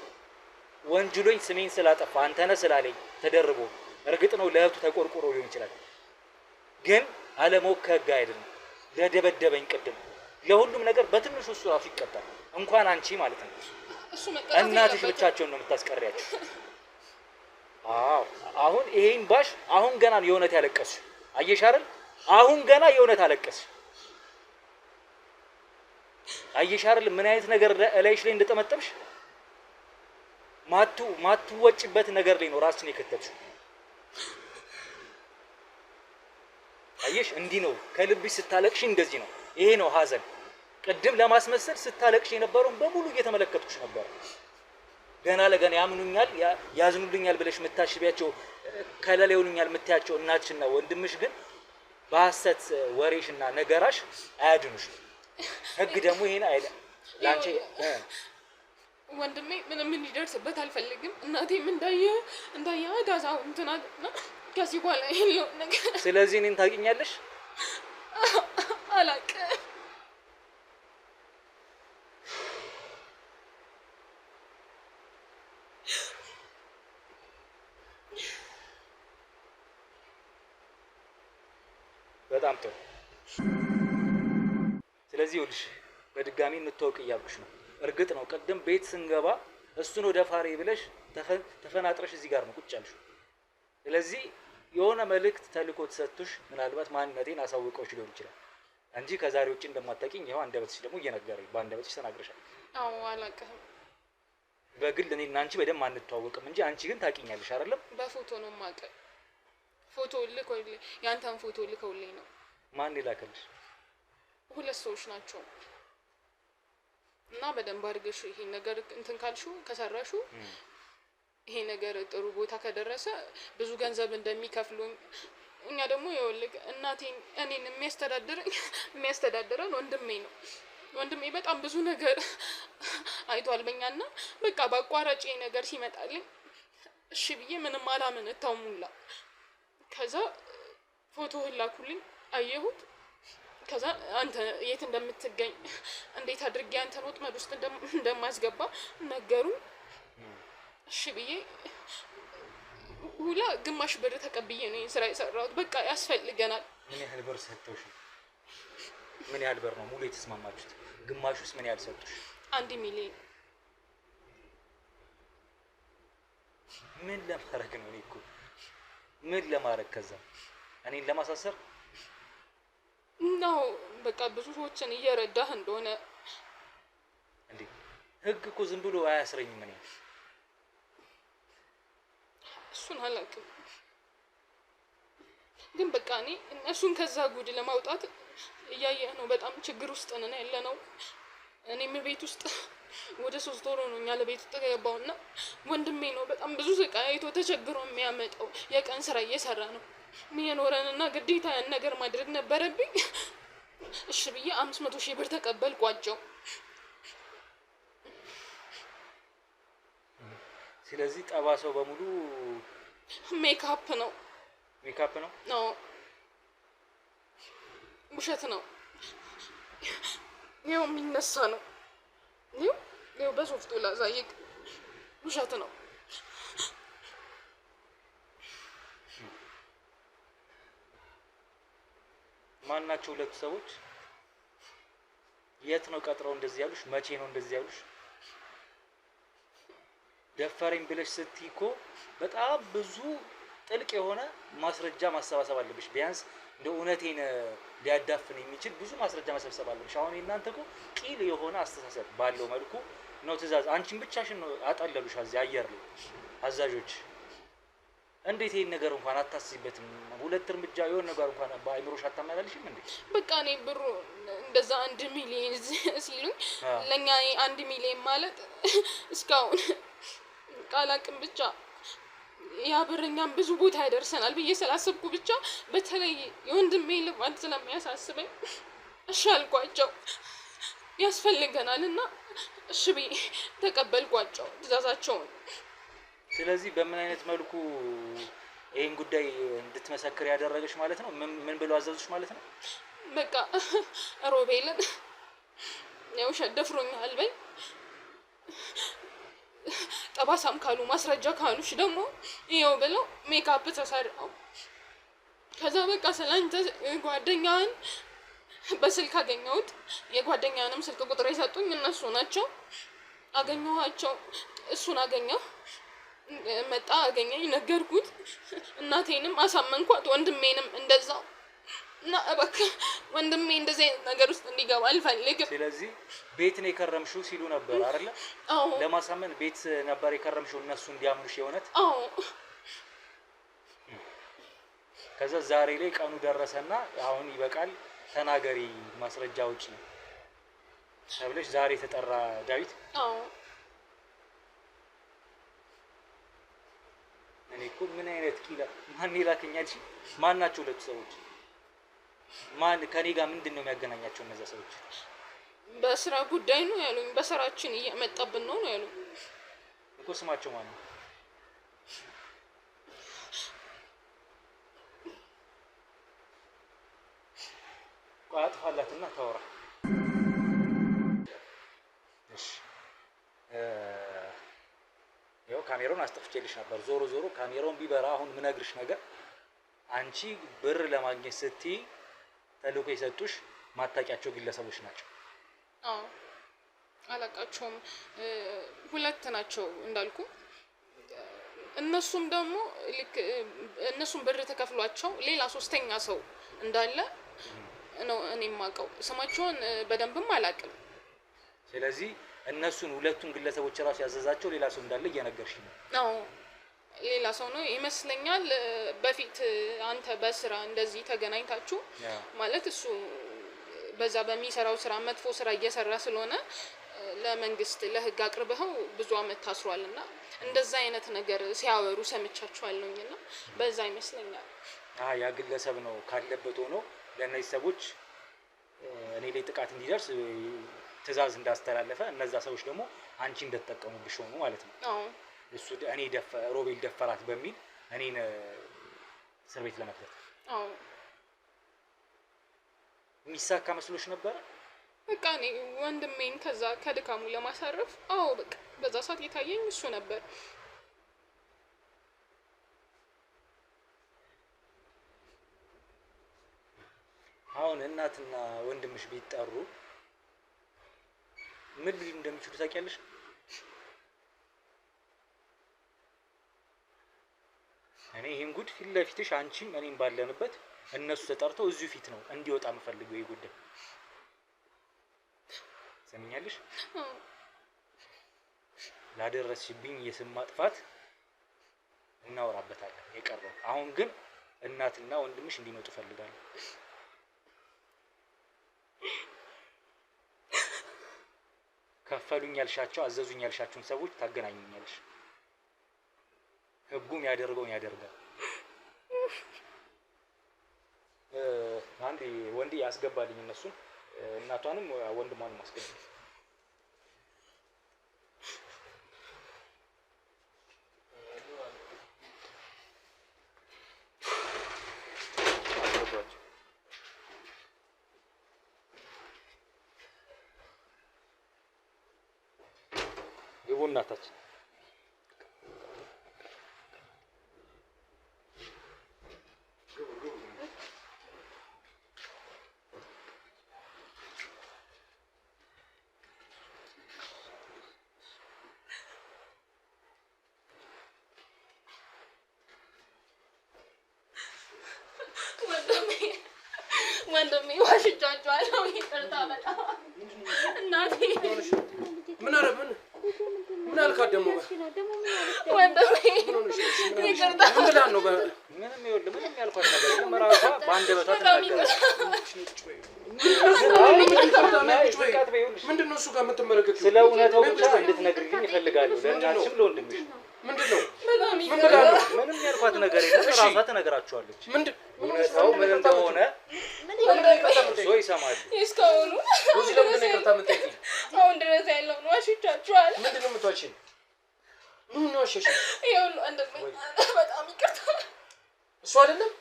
ወንጅሎኝ ስሜን ስላጠፋ አንተነህ ስላለኝ ተደርቦ እርግጥ ነው ለእህቱ ተቆርቆሮ ሊሆን ይችላል። ግን አለማወቅ ከህግ አይደለም። ለደበደበኝ ቅድም ለሁሉም ነገር በትንሹ እሱ ራሱ ይቀጣል። እንኳን አንቺ ማለት ነው። እሱ መቀጣት እናትሽ ብቻቸውን ነው የምታስቀሪያቸው። አሁን ይሄን ባሽ አሁን ገና ነው የእውነት ያለቀስሽ። አየሽ አይደል? አሁን ገና የእውነት አለቀስሽ። አየሽ አይደል? ምን አይነት ነገር እላይሽ ላይ እንደተመጠምሽ ማትወጭበት ነገር ላይ ነው ራስሽን የከተትሽው። አየሽ እንዲህ ነው ከልብሽ ስታለቅሽ እንደዚህ ነው። ይሄ ነው ሀዘን። ቅድም ለማስመሰል ስታለቅሽ የነበረውን በሙሉ እየተመለከትኩሽ ነበር። ገና ለገና ያምኑኛል ያዝኑልኛል ብለሽ የምታሽቢያቸው ከለላ ይሆኑኛል የምታያቸው እናትሽና ወንድምሽ ግን በሐሰት ወሬሽና ነገራሽ አያድኑሽ። ህግ ደግሞ ይሄን አይለ ላንቺ ወንድሜ ምንም እንዲደርስበት አልፈልግም። እናቴም እንዳየ ዳዛው እንትና ከዚህ በኋላ የለው ነገር። ስለዚህ እኔን ታውቂኛለሽ? አላውቅም። በጣም ጥሩ። ስለዚህ ይኸውልሽ በድጋሚ እንተዋወቅ እያልኩሽ ነው። እርግጥ ነው ቅድም ቤት ስንገባ እሱን ወደ ፋሬ ብለሽ ተፈናጥረሽ እዚህ ጋር ነው ቁጭ ያልሽው። ስለዚህ የሆነ መልእክት ተልኮ ተሰጥቶሽ ምናልባት ማንነቴን አሳውቀውሽ ሊሆን ይችላል እንጂ ከዛሬ ውጭ እንደማታውቂኝ ይኸው አንደበትሽ ደግሞ እየነገረኝ በአንደበትሽ ተናግረሻል። አዎ አላውቅም። በግል እኔና አንቺ በደንብ አንተዋወቅም እንጂ አንቺ ግን ታውቂኛለሽ አይደለም? በፎቶ ነው የማውቀው። ፎቶ ልከውልኝ ያንተን ፎቶ ልከውልኝ ነው። ማን ይላከልሽ? ሁለት ሰዎች ናቸው። እና በደንብ አድርገሽ ይሄን ነገር እንትን ካልሽው ከሰራሹ ይሄ ነገር ጥሩ ቦታ ከደረሰ ብዙ ገንዘብ እንደሚከፍሉኝ እኛ ደግሞ ይኸውልህ እናቴን እኔን የሚያስተዳድረን ወንድሜ ነው። ወንድሜ በጣም ብዙ ነገር አይቷል በእኛና በቃ በአቋራጭ ነገር ሲመጣልኝ እሺ ብዬ ምንም አላምን እታሙላ። ከዛ ፎቶህን ላኩልኝ አየሁት። ከዛ አንተ የት እንደምትገኝ እንዴት አድርጌ አንተን ወጥመድ ውስጥ እንደማስገባ ነገሩኝ። እሺ ብዬ ሁላ ግማሽ ብር ተቀብዬ ነው ይሄን ስራ የሰራሁት። በቃ ያስፈልገናል። ምን ያህል ብር ሰጥተውሽ? ምን ያህል ብር ነው ሙሉ የተስማማችሁት? ግማሹስ ምን ያህል ሰጡሽ? 1 ሚሊዮን። ምን ለማድረግ ነው? እኔ እኮ ምን ለማድረግ? ከዛ እኔን ለማሳሰር ነው። በቃ ብዙ ሰዎችን እየረዳህ እንደሆነ እንዴ? ህግ እኮ ዝም ብሎ አያስረኝም። እኔ እሱን አላውቅም፣ ግን በቃ እኔ እነሱን ከዛ ጉድ ለማውጣት እያየህ ነው። በጣም ችግር ውስጥ ነን ያለነው። እኔም ቤት ውስጥ ወደ 3 ወር ነው እኛ ለቤት ውስጥ ገባውና ወንድሜ ነው በጣም ብዙ ስቃይ አይቶ ተቸግሮ የሚያመጣው። የቀን ስራ እየሰራ ነው የሚኖረንና ግዴታ ያን ነገር ማድረግ ነበረብኝ። እሺ ብዬ 500,000 ብር ተቀበልኳቸው። ስለዚህ ጠባሳው በሙሉ ሜካፕ ነው። ሜካፕ ነው? ነው፣ ውሸት ነው። ይኸው የሚነሳ ነው። ይኸው በሶፍቱ ላሳይቅ። ውሸት ነው። ማን ናቸው ሁለቱ ሰዎች? የት ነው ቀጥረው እንደዚህ ያሉሽ? መቼ ነው እንደዚህ ያሉሽ? ደፈረኝ ብለሽ ስትይ እኮ በጣም ብዙ ጥልቅ የሆነ ማስረጃ ማሰባሰብ አለብሽ። ቢያንስ እንደው እውነቴን ሊያዳፍን የሚችል ብዙ ማስረጃ መሰብሰብ አለብሽ። አሁን እናንተ እኮ ቂል የሆነ አስተሳሰብ ባለው መልኩ ነው ትእዛዝ። አንቺን ብቻሽን ነው አጠለሉሽ እዚህ አየር ላይ አዛዦች። እንዴት ይሄን ነገር እንኳን አታስቢበትም? ሁለት እርምጃ የሆነ ነገር እንኳን በአይምሮሽ አታመላልሽም እንዴ? በቃ እኔ ብሩ እንደዛ 1 ሚሊዮን ሲሉኝ ለኛ 1 ሚሊዮን ማለት እስካሁን ቃል አቅም ብቻ ያ ብርኛም ብዙ ቦታ ያደርሰናል ብዬ ስላሰብኩ ብቻ በተለይ የወንድሜ ልማት ስለሚያሳስበኝ እሺ አልኳቸው። ያስፈልገናል እና እሺ ብዬ ተቀበልኳቸው ትእዛዛቸውን። ስለዚህ በምን አይነት መልኩ ይሄን ጉዳይ እንድትመሰክር ያደረገሽ ማለት ነው? ምን ብለው አዘዙሽ ማለት ነው? በቃ ሮቤልን የውሸት ደፍሮኛል በይ፣ ጠባሳም ካሉ ማስረጃ ካሉሽ ደግሞ ይኸው ብለው ሜካፕ ተሰራው። ከዛ በቃ ስላንተ ጓደኛን በስልክ አገኘሁት። የጓደኛንም ስልክ ቁጥር የሰጡኝ እነሱ ናቸው። አገኘኋቸው፣ እሱን አገኘሁ። መጣ አገኘኝ፣ ነገርኩት። እናቴንም አሳመንኳት፣ ወንድሜንም እንደዛው። እና እባክህ ወንድሜ እንደዚህ አይነት ነገር ውስጥ እንዲገባ አልፈልግም። ስለዚህ ቤት ነው የከረምሽው ሲሉ ነበር አይደለ? አዎ። ለማሳመን ቤት ነበር የከረምሽው እነሱ እንዲያምኑሽ የሆነት? አዎ። ከዛ ዛሬ ላይ ቀኑ ደረሰና አሁን ይበቃል ተናገሪ ማስረጃ ውጪ ተብለሽ ዛሬ ተጠራ ዳዊት? አዎ። እኔ እኮ ምን አይነት ቂላ ማን ይላከኛል? ማን ናቸው ሁለቱ ሰዎች? ማን ከኔ ጋር ምንድነው የሚያገናኛቸው እነዛ ሰዎች? በስራ ጉዳይ ነው ያሉኝ። በስራችን እየመጣብን ነው ያሉኝ እኮ። ስማቸው ማን ነው? አጥፋላትና ታወራ። እሺ ያው ካሜራውን አስጠፍቼልሽ ነበር። ዞሮ ዞሮ ካሜራውን ቢበራ አሁን ምነግርሽ ነገር አንቺ ብር ለማግኘት ስትይ ተልእኮ የሰጡሽ ማታቂያቸው ግለሰቦች ናቸው። አዎ አላቃቸውም። ሁለት ናቸው እንዳልኩ። እነሱም ደግሞ ልክ እነሱም ብር ተከፍሏቸው ሌላ ሶስተኛ ሰው እንዳለ ነው እኔ የማውቀው። ስማቸውን በደንብም አላውቅም። ስለዚህ እነሱን ሁለቱን ግለሰቦች ራሱ ያዘዛቸው ሌላ ሰው እንዳለ እየነገርሽ ነው? አዎ ሌላ ሰው ነው ይመስለኛል። በፊት አንተ በስራ እንደዚህ ተገናኝታችሁ ማለት እሱ በዛ በሚሰራው ስራ መጥፎ ስራ እየሰራ ስለሆነ ለመንግስት ለህግ አቅርበው ብዙ አመት ታስሯልና እንደዛ አይነት ነገር ሲያወሩ ሰምቻቸዋለሁኝና በዛ ይመስለኛል። ያ ግለሰብ ነው ካለበት ሆኖ ለእነዚህ ሰዎች እኔ ላይ ጥቃት እንዲደርስ ትእዛዝ እንዳስተላለፈ እነዛ ሰዎች ደግሞ አንቺ እንደተጠቀሙብሽ ሆኑ ማለት ነው። አዎ እሱ እኔ ሮቤል ደፈራት በሚል እኔን እስር ቤት ለመክተት። አዎ የሚሳካ መስሎሽ ነበር? በቃ እኔ ወንድሜን ከዛ ከድካሙ ለማሳረፍ በቃ በዛ ሰዓት የታየኝ እሱ ነበር። አሁን እናትና ወንድምሽ ቢጠሩ ምን ሊሉ እንደሚችሉ ታውቂያለሽ? እኔ ይሄን ጉድ ፊት ለፊትሽ አንቺም እኔም ባለንበት እነሱ ተጠርተው እዚሁ ፊት ነው እንዲወጣ የምፈልገው ይሄ ጉዳይ። ሰምኛለሽ? ላደረስሽብኝ የስም ማጥፋት እናወራበታለን የቀረው። አሁን ግን እናትና ወንድምሽ እንዲመጡ ፈልጋለሁ። ከፈሉኝ ያልሻቸው አዘዙኝ ያልሻቸውን ሰዎች ታገናኙኛለሽ። ህጉም ያደርገውን ያደርጋል። አንዴ ወንዴ ያስገባልኝ እነሱን እናቷንም ወንድሟንም አስገባልኝ። እናታችን ወንድሜ ወንድሜ ዋሽቻቸዋለሁ። ይቅርታ በጣም እናቴ ምን አረ ምን አልካት ደግሞ ወንድሜ ይቅርታ ምን ብላ ነው ምንም ይኸውልህ ምንም ያልኳት ነገር የለም ራሷ በአንደበቷ ተናገረች ምንድነው እሱ ጋር የምትመለከተው ስለ እውነታው ብቻ እንድትነግሪልኝ እፈልጋለሁ ለእናትሽም ለወንድምሽ ምንድነው ምንም ያልኳት ነገር የለም ራሷ ትነግራችኋለች እውነታው ምን እንደሆነ ሰው ይሰማል እስካሁኑ እዚህ ለምን ይቅርታ የምትጠይቂኝ አሁን ድረስ ያለውን ዋሽቻቸዋለሁ ምንድነው የምትዋሽኝ ምን ነው አሸሽ ይኸውልህ ወንድሜ በጣም ይቅርታ እሱ አይደለም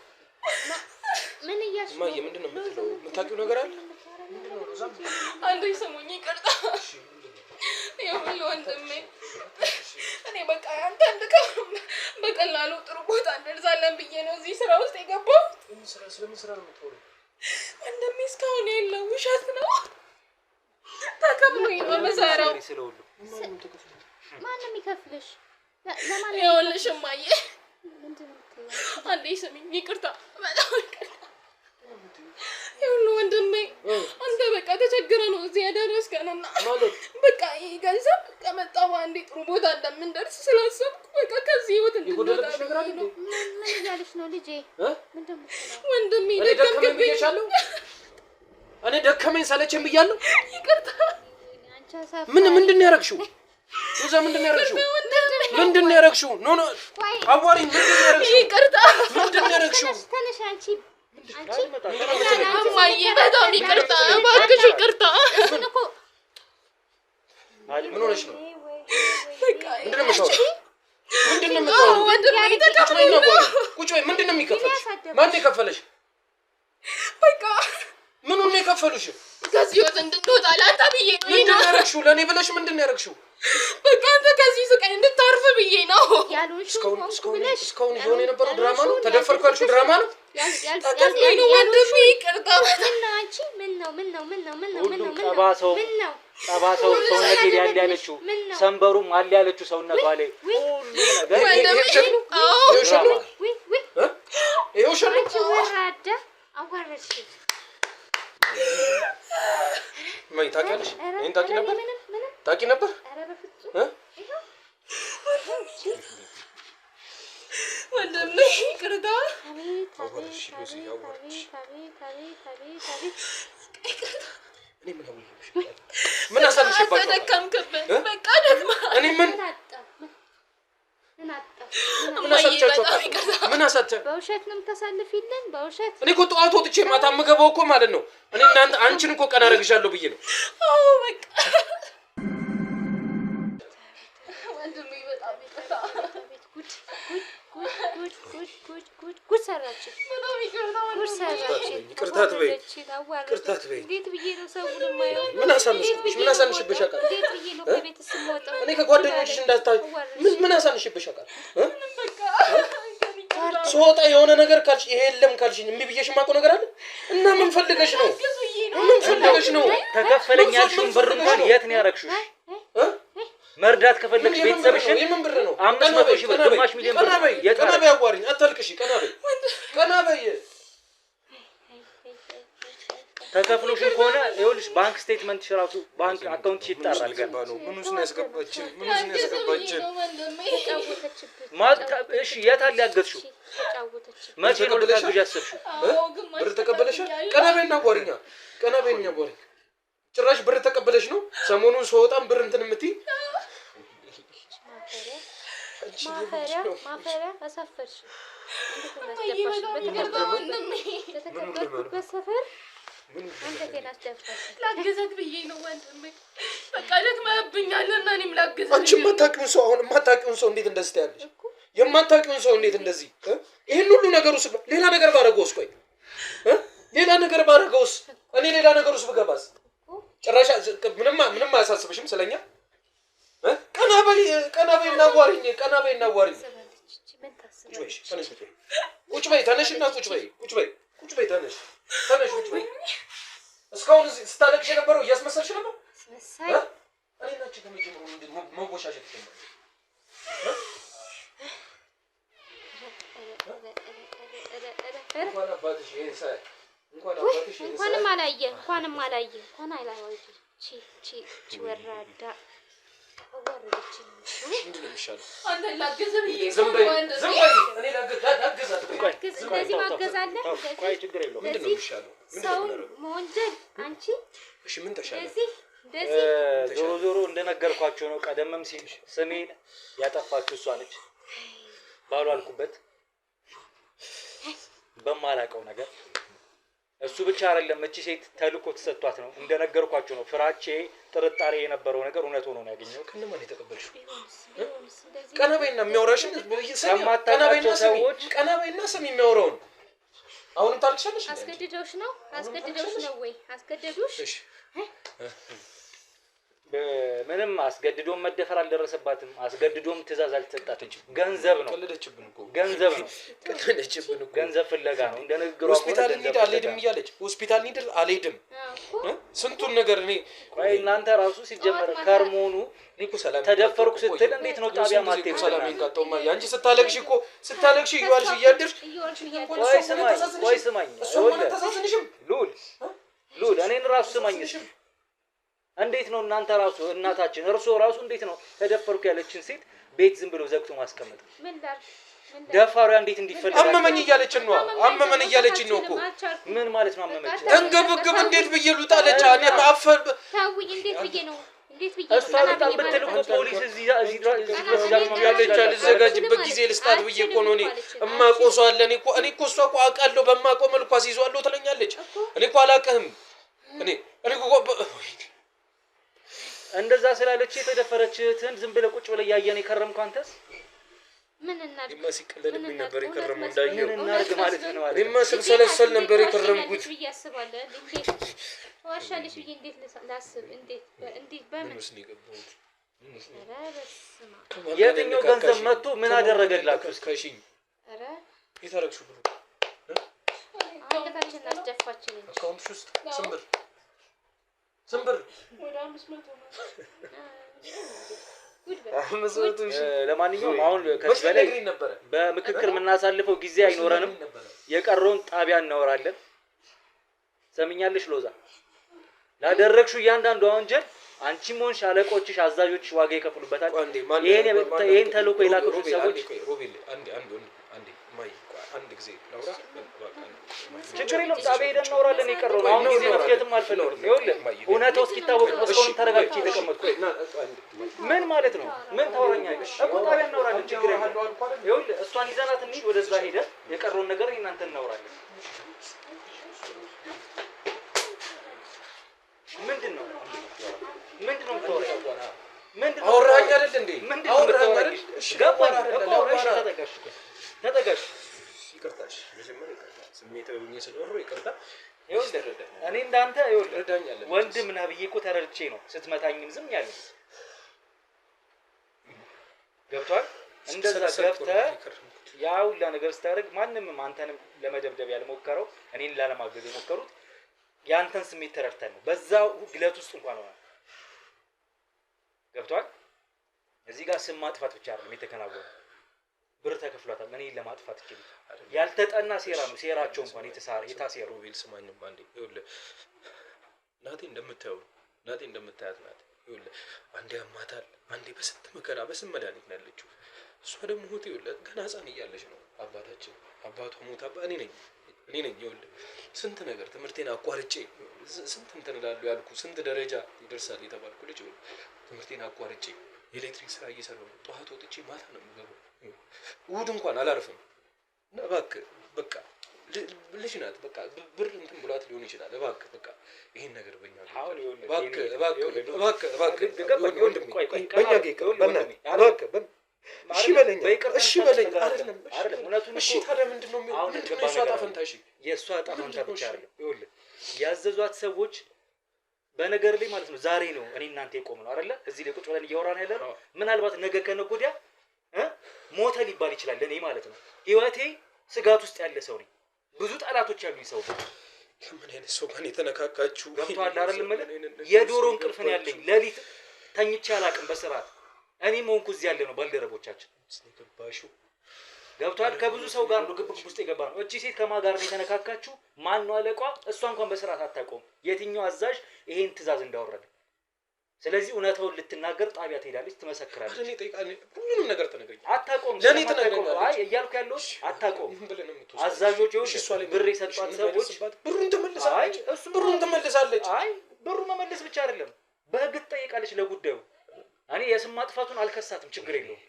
ምን እያልሽ ማየ ምንድነው የምትለው የምታውቂው ነገር አለ ምንድነው ሮዛ አንዴ ሰሞኝ ይቅርታ ይኸውልህ ወንድሜ እኔ በቃ አንተ እንደከም በቀላሉ ጥሩ ቦታ እንደርሳለን ብዬ ነው እዚህ ስራ ውስጥ የገባሁት ስለምን ስራ ነው የምትወሪው ወንድሜ እስካሁን ያለው ውሸት ነው ተከፍሎኝ ነው የምሰራው ማንም ይከፍልሽ ለማን ይኸውልሽ እማዬ ምንድነው አንዴ ስሚኝ ይቅርታ በጣም ይቅርታ ይኸውልህ ወንድሜ አንተ በቃ ተቸግረ ነው እዚህ ያደረስከንና በቃ ይሄ ገንዘብ ከመጣ በአንዴ ጥሩ ቦታ እንደምንደርስ ስላሰብኩ በቃ ከዚህ ህይወት እንድንወጣ ነው ምን እያልሽ ነው ልጄ ምንድነው ወንድሜ ደከመኝ ብዬሻለሁ እኔ ደከመኝ ሰለቸኝ ብያለሁ ይቅርታ አንቺ አሳፍ ምንድነው ያረግሽው ሮዛ ምንድነው ያረግሽው ኖ አዋሪ ምንድነው ያረግሽው ይቅርታ ምንድነው ያረግሽው ተነሽ አንቺ እማዬ በጣም ይቅርታ እባክሽ ይቅርታ ምን ሆነሽ ነው በቃ ምንድነው የምታወሪው ወንድሜ ተከፍሎኝ ነው ቁጭ በይ ምንድነው የሚከፈልሽ ማን የከፈለሽ በቃ ምኑን ነው የከፈሉሽ ከዚህ ህይወት እንድንወጣ ለአንተ ብዬ ነው ምንድነው ያረግሽው ለእኔ ብለሽ ምንድነው ያረግሽው በቃ አንተ ከዚህ ስቃይ እንድታርፍ ብዬ ነው እስካሁን እየሆነ የነበረው ድራማ ነው ተደፈርኩ ያልሽው ድራማ ነው ተከፍሎኝ ነው ወንድሜ ይቅርታ ምነው ጠባሳው ሰውነቴ ላይ ያለችው ሰንበሩም አለ ያለችው ሰውነቷ ላይ ሁሉ ነገር ይሄው ሸርች ወራዳ አዋረድሽ ማይ ታውቂያለሽ እኔን ታውቂ ነበር ኧረ በፍጹም ወንድሜ ይቅርታ ምን አሳንሽባችሁ ተደከምክብን በቃ ደግማ እኔ ምን አሳቻችሁ በውሸት ነው የምታሳልፊልን በውሸት እኔ እኮ ጠዋት ወጥቼ ማታ የምገባው እኮ ማለት ነው እኔ እናንተ አንቺን እኮ ቀና አደርግሻለሁ ብዬ ነው አዎ በቃ ወንድሜ በጣም ይቅርታ ጉድ ሰራችሁ በጣም ይቅርታ ጉድ ሰራችሁ ይቅርታ ትበይ እንዴት ብዬ ነው ሰውን የማየው ምን አሳንሽብሽ አውቃለሁ እንዴት ብዬ ነው ከቤት ስሞጣው እኔ ከጓደኞችሽ እንዳታይ ምን አሳንሽብሽ አውቃለሁ በቃ ስወጣ የሆነ ነገር ካልሽ ይሄ የለም ካልሽኝ እምቢ ብዬሽ የማውቀው ነገር አለ እና ምን ፈልገሽ ነው ተከፈለኝ ያልሽውን ብር እንኳን የት ነው ያረግሽው መርዳት ከፈለግሽ ቤተሰብሽን የምን ብር ነው 500 ሺህ ብር ግማሽ ሚሊዮን ብር ቀና በይ አዋሪኝ አታልቅሽ ቀና በይ ተከፍሎሽን ከሆነ ይኸውልሽ ባንክ ስቴትመንትሽ ራሱ ባንክ አካውንትሽ ይጣራል ገና ምኑስ ነው ያስገባችን እሺ የት አለ ያገዝሽው መቼ ነው ልታግዥ ያሰብሽው ብር ተቀበለሻል ቀና በይና አዋሪኛ ጭራሽ ብር ተቀበለሽ ነው ሰሞኑን ሰውጣም ብር እንትን የምትይ ማፈሪያ አሳፈርሽ በሰፈር አንገቴን አስደፋሽ ላግዘት ብዬ ነው ወንድሜ በቃ ደክመህብኛልና እኔም ላግዘት አንቺ የማታውቂውን ሰው እንዴት እንደዚህ ታያለሽ የማታውቂውን ሰው እንዴት እንደዚህ ይሄን ሁሉ ነገር ውስጥ ሌላ ነገር ባረገውስ ቆይ ሌላ ነገር ባረገውስ እኔ ሌላ ነገር ውስጥ ብገባስ ጭራሽ ምንም አያሳስብሽም ስለኛ ቀና በይና አዋሪኝ ቁጭ በይ ተነሽና ቁጭ በይ ተነሽ እስካሁን ስታለቅሽ የነበረው እያስመሰልሽ ነበር እኔ እና አንቺ ከመጀመሩ መወሻሸት ጀመረ እንኳን አባትሽ ይሄን ሳይ እንኳንም አላየ እንኳን አላየ ቺ ወራዳ አዋረደች። ምንድን ነው የሚሻለው? አንተ ላገዘህ ዝም በይ እኔ ላገዛት። እንደዚህ ማገዝ አለ? ቆይ ችግር የለውም። ምንድን ነው የሚሻለው? ሰው መወንጀል አንቺ እሺ ምን ተሻለ? ዞሮ እንደነገርኳቸው ነው። ቀደምም ሲል ስሜን ያጠፋችሁ እሷ ነች። ባሉ አልኩበት በማላውቀው ነገር እሱ ብቻ አይደለም። እቺ ሴት ተልኮ ተሰጥቷት ነው። እንደነገርኳቸው ነው። ፍራቼ ጥርጣሬ የነበረው ነገር እውነት ሆኖ ነው ያገኘው። ከነማን የተቀበልሽው? ቀናበይና የሚያወራሽን ቀናበይና ሰዎች ቀናበይና ስም የሚያወራውን አሁንም ታልክሻለሽ። አስገድደውሽ ነው ወይ? አስገድደውሽ? እሺ ምንም አስገድዶም መደፈር አልደረሰባትም። አስገድዶም ትእዛዝ አልተሰጣትም። ገንዘብ ነው። ቀለደችብን እኮ ገንዘብ ነው። ቀለደችብን እኮ ገንዘብ ፍለጋ ነው። እንደነገሩ ሆስፒታል እንሂድ አልሄድም እያለች ሆስፒታል እንሂድ አልሄድም ስንቱን ነገር እኔ ቆይ እናንተ ራሱ ሲጀመር ከርሞኑ ተደፈርኩ ስትል እንዴት ነው ጣቢያ ማቴ ሰላም ይንካተውማ ያንቺ ስታለቅሽ ይዋልሽ እያደርሽ ቆይ ስማኝ ሉል እኔን ራሱ ስማኝ። እንዴት ነው እናንተ ራሱ እናታችን እርሶ ራሱ እንዴት ነው ተደፈርኩ ያለችን ሴት ቤት ዝም ብሎ ዘግቶ ማስቀመጥ? ደፋሪያ እንዴት እንዲፈልግ አመመኝ እያለችን ነው። አመመን እያለችን ነው እኮ። ምን ማለት ነው አመመች? እንገብግብ እንዴት ብዬ ልውጣለች? እኔ ማፈር ታውኝ እንዴት ብዬ ነው እሷ በጣም ብትል እኮ ፖሊስ እዚህ ያለች ልዘጋጅበት ጊዜ ልስጣት ብዬ እኮ ነው። እኔ እማቆሷ አለ እኔ እኮ እሷ እኮ አውቃለሁ በማቆም መልኩ አስይዟለሁ ትለኛለች። እኔ እኮ አላውቅህም። እኔ እኮ እንደዛ ስላለች የተደፈረችህን ዝም ብለህ ቁጭ ብለህ እያየን የከረምኩ አንተስ ምን እናድርግ? ይመስልልኝ ነበር የከረመው እንዳየው ምን እናድርግ ማለት ነው ማለት እኔማ ስብሰለሰል ነበር የከረምኩት ብዬ አስባለሁ። እንዴት ዋሻለሽ ብዬ እንዴት ላስብ? እንዴት በምን ነው የገባሁት? የትኛው ገንዘብ መጥቶ ምን አደረገላችሁ? እስከሽኝ ኧረ የታረግሽው ብሩ አንገታችን አስደፋችን እንጂ አካውንትሽ ውስጥ ስንብር ወደ 500 ነው። ለማንኛውም አሁን ከዚህ በላይ በምክክር የምናሳልፈው ጊዜ አይኖረንም። የቀረውን ጣቢያ እናወራለን። ሰምኛለሽ ሎዛ? ላደረግሽው እያንዳንዱ ወንጀል አንቺም ሆንሽ አለቆችሽ፣ አዛዦችሽ ዋጋ ይከፍሉበታል። ይሄን ተልእኮ የላኩሽ ሰዎች አንድ ጊዜ ላውራ። ችግር የለም ጣቢያ ሄደን እናወራለን። የቀረውን አሁን ጊዜ መፍጀትም አልፈልግም። ይኸውልህ እውነታው እስኪታወቅ እስካሁን ተረጋግቼ የተቀመጥኩት ምን ማለት ነው? ምን ታወራኛለሽ እኮ ጣቢያ እናወራለን። ችግር የለም። ይኸውልህ እሷን ይዘናት እንሂድ። ወደዛ ሄደን የቀረውን ነገር እናንተ እናወራለን። ምንድን ነው የምታወራኝ? አወራኸኝ አይደል እንዴ? አወራኸኝ አይደል? ገባኝ እኮ አውራሽ። ተጠጋሽ ይቅርታሽ መጀመሪያ ይቅርታ ስሜታዊ ሆኜ ስለወሮ ይቅርታ። ይኸውልህ እኔ እንዳንተ ይኸውልህ ወንድም ነህ ብዬ እኮ ተረድቼ ነው ስትመታኝም ዝም ያለኝ። ገብቶሃል? እንደዛ ገብተህ ያ ሁላ ነገር ስታደርግ ማንም አንተንም ለመደብደብ ያልሞከረው እኔን ላለማገዝ የሞከሩት ያንተን ስሜት ተረድተን ነው። በዛው ግለት ውስጥ እንኳን ሆነ። ገብቶሃል? እዚህ ጋር ስም ማጥፋት ብቻ አይደለም የተከናወነው። ብር ተከፍሏታል። እኔን ለማጥፋት ይችላል። ያልተጠና ሴራ ነው። ሴራቸው እንኳን የታሰሩ ሮቤል ስማኝም አንዴ ይኸውልህ ናቴ እንደምታያት ናት። ይኸውልህ አንዴ አማታል፣ አንዴ በስንት መከራ በስንት መድኃኒት ነው ያለችው። እሷ ደግሞ ሆቴ ይኸውልህ ገና ሕፃን እያለች ነው አባቷ ሞታባ እኔ ነኝ። ይኸውልህ ስንት ነገር ትምህርቴን አቋርጬ ስንት እንትን እላለሁ ያልኩ ስንት ደረጃ ይደርሳል የተባልኩ ልጅ ትምህርቴን አቋርጬ የኤሌክትሪክ ስራ እየሰራሁ ጠዋት ወጥቼ ማታ ነው የምገባው። እሑድ እንኳን አላርፍም። እና እባክህ በቃ ልጅ ናት። በቃ ብር እንትን ብሏት ሊሆን ይችላል። እባክህ በቃ ይሄን ነገር በእኛ እሺ በለኝ። አይደለም እሺ ታዲያ ምንድን ነው የእሷ ዕጣ ፈንታ? እሺ የእሷ ዕጣ ፈንታ ብቻ አይደለም። ይኸውልህ ያዘዟት ሰዎች በነገር ላይ ማለት ነው ዛሬ ነው እኔ እናንተ የቆም ነው አይደለ? እዚህ ላይ ቁጭ ብለን እያወራን ያለ ነው። ምናልባት ነገ ከነገ ወዲያ ሞተ ሊባል ይችላል። ለኔ ማለት ነው ህይወቴ ስጋት ውስጥ ያለ ሰው ነኝ። ብዙ ጠላቶች ያሉኝ ሰው ነኝ። ምን አይነት ሰው ጋር የተነካካችሁ? ገብቶሃል አይደል? ማለት የዶሮ እንቅልፍ ነው ያለኝ። ሌሊት ተኝቼ አላውቅም በስርዓት። እኔም ሆንኩ እዚህ ያለ ነው ባልደረቦቻችን። ስለገባሽው ገብቷል። ከብዙ ሰው ጋር ነው ግብግብ ውስጥ የገባ ነው። እቺ ሴት ከማን ጋር ነው የተነካካችሁ? ማን ነው አለቋ? እሷ እንኳን በስርዓት አታውቀውም የትኛው አዛዥ ይሄን ትዕዛዝ እንዳወረደ። ስለዚህ እውነታውን ልትናገር ጣቢያ ትሄዳለች፣ ትመሰክራለች። እኔ ጠይቃለሁ፣ ሁሉንም ነገር ትነግረኛለች። አታውቀውም። ለኔ ትነግረኛለች። አይ እያልኩ ያለው አታውቀውም። አዛዦች ይኸውልህ ብር የሰጧት ሰዎች ብሩን ትመልሳለች። ብሩን ትመልሳለች። አይ ብሩ መመለስ ብቻ አይደለም በህግ ትጠይቃለች ለጉዳዩ። እኔ የስም ማጥፋቱን አልከሳትም፣ ችግር የለውም።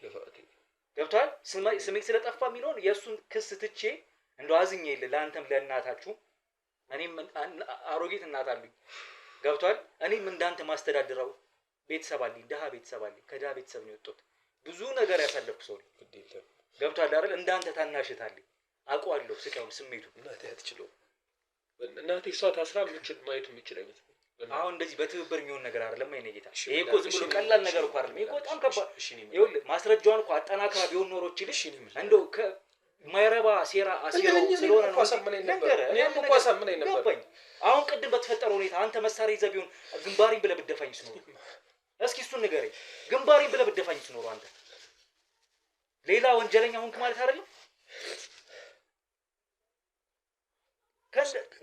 ገብቷል። ስሜ ስለጠፋ የሚለውን የእሱን ክስ ትቼ እንደው አዝኜ የለ ለአንተም ለእናታችሁ። እኔም አሮጊት እናት አሉኝ። ገብቷል። እኔም እንዳንተ ማስተዳድረው ቤተሰብ አለኝ፣ ደሃ ቤተሰብ አለኝ። ከደሃ ቤተሰብ ነው የወጣሁት። ብዙ ነገር ያሳለፍኩ ሰው ነኝ። ገብቷል አይደል? እንዳንተ ታናሽት አለኝ፣ አውቀዋለሁ ስቃዩን፣ ስሜቱ። እናቴ አትችለውም። እናቴ እሷ ታስራ ማየት የምችል አይመስለኝም። አሁን እንደዚህ በትብብር የሚሆን ነገር አይደለም። አይኔ ጌታ ይሄ እኮ ዝም ብሎ ቀላል ነገር እኮ አይደለም። ይሄ እኮ በጣም ከባድ። ይኸውልህ ማስረጃውን እኮ አጠናክራ ቢሆን ኖሮ እችልሽ እንደው ከማይረባ ሴራ አሲረው ስለሆነ ነው ነገር እኔም እኮ አሳምነኝ ነበር። አሁን ቅድም በተፈጠረው ሁኔታ አንተ መሳሪያ ይዘህ ቢሆን ግንባሪን ብለህ ብትደፋኝስ ኖሮ? እስኪ እሱን ንገረኝ። ግንባሪን ብለህ ብትደፋኝስ ኖሮ አንተ ሌላ ወንጀለኛ ሆንክ ማለት አይደለም?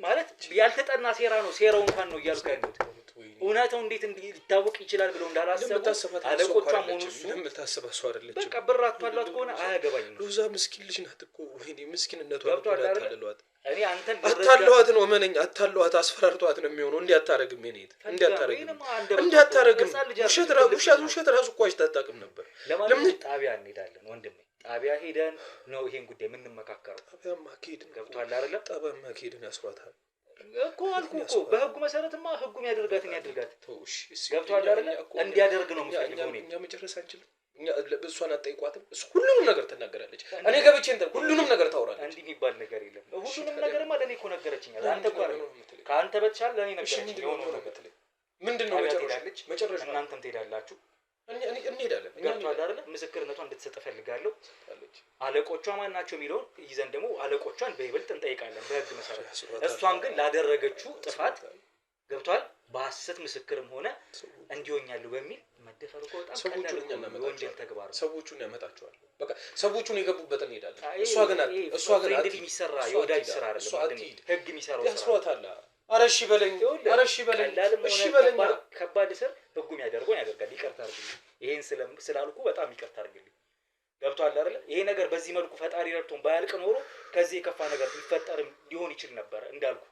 ማለት ያልተጠና ሴራ ነው። ሴራው እንኳን ነው እያልኩ ያለሁት። እውነታው እንዴት ሊታወቅ ይችላል ብሎ እንዳላሰቡ አለቆቿም ሆኑ እሱ የምታስበው እሷ አይደለችም። በቃ ብር አጥቷላት ከሆነ አያገባኝም። ሎዛ ምስኪን ልጅ ናት እኮ። ወይኔ ምስኪንነቷን አታለሏት። እኔ አንተን አታለዋት ነው እመነኝ፣ አታለዋት አስፈራርቷት ነው የሚሆነው። እንዲያታረግም የኔት እንዲያታረግም ውሸት ራሱ እኮ አይታጣቅም ነበር። ለምን ጣቢያ እንሄዳለን ወንድሜ? ጣቢያ ሄደን ነው ይሄን ጉዳይ የምንመካከረው። ጣቢያማ ከሄድን ገብቶሃል አይደለ? ጣቢያማ ከሄድን ያስሯታል እኮ አልኩህ እኮ። በህጉ መሰረትማ ህጉም ያደርጋትን ያደርጋት። ገብቶሃል አይደለ? እንዲያደርግ ነው የምፈልገው እኔ። እኛ መጨረስ አንችልም። እኛ እሷን አትጠይቋትም። እሱ ሁሉንም ነገር ትናገራለች። እኔ ገብቼ እንትን ሁሉንም ነገር ታወራለች። እንዲህ የሚባል ነገር የለም። ሁሉንም ነገርማ ለእኔ እኮ ነገረችኝ። አንተ እኮ አይደለም ከአንተ በተሻለ ለእኔ ነገረችኝ። የሆነው ነገር ምንድን ነው? መጨረሻ እናንተም ትሄዳላችሁ፣ እንሄዳለን። ገብቶሃል አይደለ? ምስክርነቷን እንድትሰጥ እፈልጋለሁ። አለቆቿ ማን ናቸው የሚለውን ይዘን ደግሞ አለቆቿን በይበልጥ እንጠይቃለን በህግ መሰረት። እሷም ግን ላደረገችው ጥፋት ገብቷል በሐሰት ምስክርም ሆነ እንዲሆኛለሁ በሚል መደፈር እኮ በጣም ቀላል ወንጀል ተግባር ነው። ሰዎቹን ያመጣቸዋል። በቃ ሰዎቹን የገቡበትን እንሄዳለን። እሷ ግን የሚሰራ የወዳጅ ስራ አይደለም፣ ህግ የሚሰራው ስራ ያስሯታል። ኧረ እሺ በለኝ፣ ኧረ እሺ በለኝ፣ እሺ በለኝ። ከባድ ስር ህጉም ያደርገውን ያደርጋል። ይቅርታ አድርግልኝ፣ ይሄን ስላልኩ በጣም ይቅርታ አድርግልኝ። ገብቶሃል አይደለ? ይሄ ነገር በዚህ መልኩ ፈጣሪ ረድቶን ባያልቅ ኖሮ ከዚህ የከፋ ነገር ሊፈጠርም ሊሆን ይችል ነበር። እንዳልኩ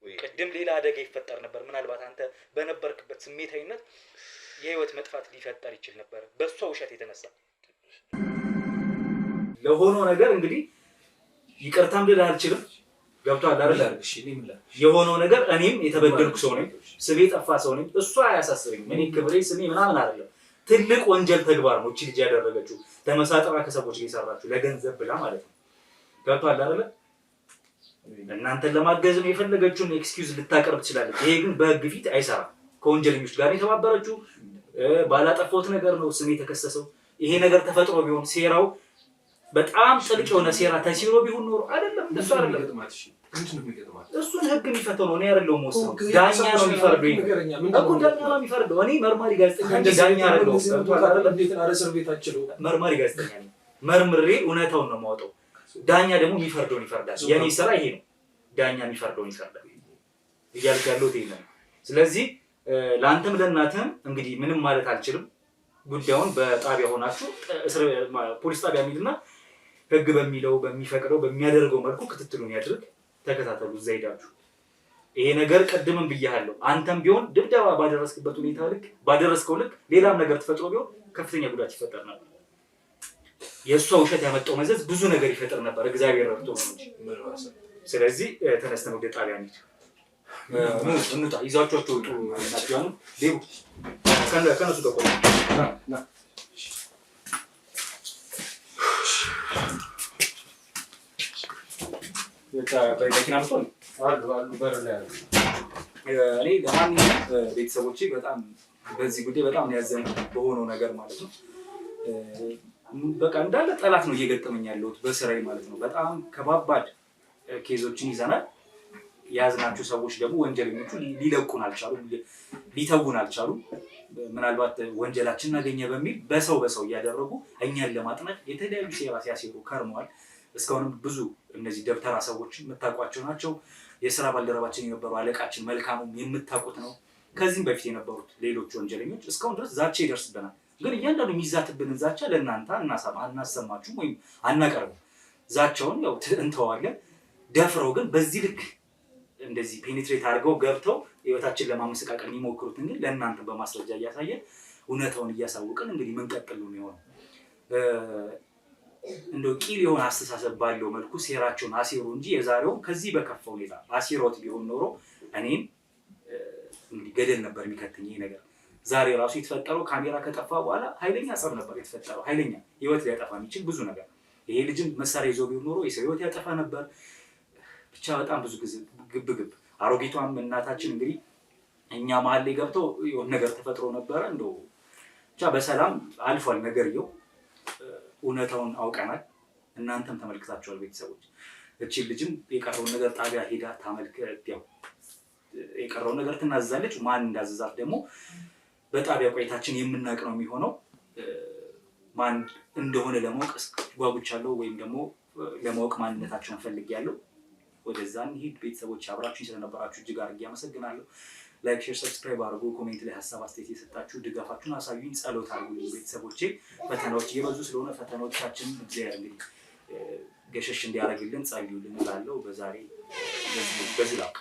ቅድም ሌላ አደጋ ይፈጠር ነበር። ምናልባት አንተ በነበርክበት ስሜታዊነት የህይወት መጥፋት ሊፈጠር ይችል ነበር በሷ ውሸት የተነሳ። ለሆነው ነገር እንግዲህ ይቅርታም ልልህ አልችልም። ገብቶሃል አይደል? የሆነው ነገር እኔም የተበደልኩ ሰው ነኝ፣ ስሜ ጠፋ ሰው ነኝ። እሷ አያሳስበኝም። እኔ ክብሬ ስሜ ምናምን አይደለም። ትልቅ ወንጀል ተግባር ነው እቺ ልጅ ያደረገችው። ተመሳጥራ ከሰዎች ጋር የሰራችው ለገንዘብ ብላ ማለት ነው። ገብቶሃል አይደል? እናንተን ለማገዝ ነው የፈለገችውን ኤክስኪውዝ ልታቀርብ ትችላለች። ይሄ ግን በህግ ፊት አይሰራም። ከወንጀለኞች ጋር የተባበረችው ባላጠፋሁት ነገር ነው ስሜ የተከሰሰው። ይሄ ነገር ተፈጥሮ ቢሆን ሴራው በጣም ጥልቅ የሆነ ሴራ ተሲሮ ቢሆን ኖሮ አይደለም እንደሱ አይደለም። እሱን ህግ የሚፈተው ነው። እኔ አይደለሁም ወሰው ዳኛ ነው የሚፈርደው። እኮ ዳኛ ነው የሚፈርደው። እኔ መርማሪ ጋዜጠኛ ነኝ፣ ዳኛ አይደለሁም። መርማሪ ጋዜጠኛ ነኝ። መርምሬ እውነታውን ነው የማወጣው። ዳኛ ደግሞ የሚፈርደውን ይፈርዳል። የኔ ስራ ይሄ ነው። ዳኛ የሚፈርደውን ይፈርዳል እያልኩ ያለሁት ይሄ ነው። ስለዚህ ለአንተም ለእናትህም እንግዲህ ምንም ማለት አልችልም። ጉዳዩን በጣቢያ ሆናችሁ ፖሊስ ጣቢያ የሚልና ህግ በሚለው በሚፈቅደው በሚያደርገው መልኩ ክትትሉን ያድርግ። ተከታተሉ እዛ ሄዳችሁ። ይሄ ነገር ቅድምም ብያለሁ። አንተም ቢሆን ድብደባ ባደረስክበት ሁኔታ ልክ ባደረስከው ልክ ሌላም ነገር ተፈጥሮ ቢሆን ከፍተኛ ጉዳት ይፈጠር ነበር። የእሷ ውሸት ያመጣው መዘዝ ብዙ ነገር ይፈጠር ነበር። እግዚአብሔር ረድቶ ነው እንጂ። ስለዚህ ተነስተን ወደ ጣቢያ እንሂድ። እንውጣ። ይዛችኋቸው ወጡ ናቸው ሌቡ ከነሱ ጋር ቆይ ና በመኪና መጥቶ አሉ በር ላይ አሉ። እኔ ለማንኛውም ቤተሰቦቼ በጣም በዚህ ጉዳይ በጣም ያዘን በሆነው ነገር ማለት ነው። በቃ እንዳለ ጠላት ነው እየገጠመኝ ያለሁት በስራዬ ማለት ነው። በጣም ከባባድ ኬዞችን ይዘናል። የያዝናቸው ሰዎች ደግሞ ወንጀለኞቹ ሊለቁን አልቻሉም፣ ሊተውን አልቻሉም። ምናልባት ወንጀላችንን አገኘ በሚል በሰው እያደረጉ እኛን ለማጥመድ የተለያዩ ሴራ ሲያሴሩ ከርመዋል። እስካሁንም ብዙ እነዚህ ደብተራ ሰዎች የምታውቋቸው ናቸው። የስራ ባልደረባችን የነበሩ አለቃችን መልካሙም የምታውቁት ነው። ከዚህም በፊት የነበሩት ሌሎች ወንጀለኞች እስካሁን ድረስ ዛቻ ይደርስብናል። ግን እያንዳንዱ የሚዛትብንን ዛቻ ለእናንተ አናሰማችሁም ወይም አናቀርብም። ዛቻውን ያው እንተዋለን። ደፍረው ግን በዚህ ልክ እንደዚህ ፔኔትሬት አድርገው ገብተው ህይወታችን ለማመሰቃቀል የሚሞክሩትን ግን ለእናንተ በማስረጃ እያሳየን እውነታውን እያሳወቅን እንግዲህ ምንቀጥል ነው የሚሆነው። እንደው ቂል የሆነ አስተሳሰብ ባለው መልኩ ሴራቸውን አሲሩ እንጂ የዛሬውን ከዚህ በከፋ ሁኔታ አሲሮት ቢሆን ኖሮ እኔም እንግዲህ ገደል ነበር የሚከተኝ ይሄ ነገር። ዛሬ ራሱ የተፈጠረው ካሜራ ከጠፋ በኋላ ኃይለኛ ጸብ ነበር የተፈጠረው። ኃይለኛ ህይወት ሊያጠፋ የሚችል ብዙ ነገር። ይሄ ልጅም መሳሪያ ይዞ ቢሆን ኖሮ የሰው ህይወት ያጠፋ ነበር። ብቻ በጣም ብዙ ጊዜ ግብግብ። አሮጊቷም እናታችን እንግዲህ እኛ መሀል ላይ ገብተው የሆነ ነገር ተፈጥሮ ነበረ። እንደው ብቻ በሰላም አልፏል ነገርየው። እውነታውን አውቀናል። እናንተም ተመልክታችኋል ቤተሰቦች። እቺን ልጅም የቀረውን ነገር ጣቢያ ሄዳ ታመልከት። ያው የቀረውን ነገር ትናዘዛለች። ማን እንዳዘዛት ደግሞ በጣቢያ ቆይታችን የምናውቅ ነው የሚሆነው። ማን እንደሆነ ለማወቅ ጓጉቻለሁ፣ ወይም ደግሞ ለማወቅ ማንነታቸውን ፈልጌያለሁ። ወደዛ እንሂድ። ቤተሰቦች አብራችሁኝ ስለነበራችሁ እጅግ አድርጌ አመሰግናለሁ። ላይክ፣ ሼር፣ ሰብስክራይብ አድርጉ። ኮሜንት ላይ ሀሳብ አስተያየት የሰጣችሁ ድጋፋችሁን አሳዩኝ። ጸሎት አድርጉልኝ ቤተሰቦቼ። ፈተናዎች እየበዙ ስለሆነ ፈተናዎቻችን እግዚአብሔር እንግዲህ ገሸሽ እንዲያደርግልን ጸልዩልን እላለሁ። በዛሬ በዚህ ላብቃ።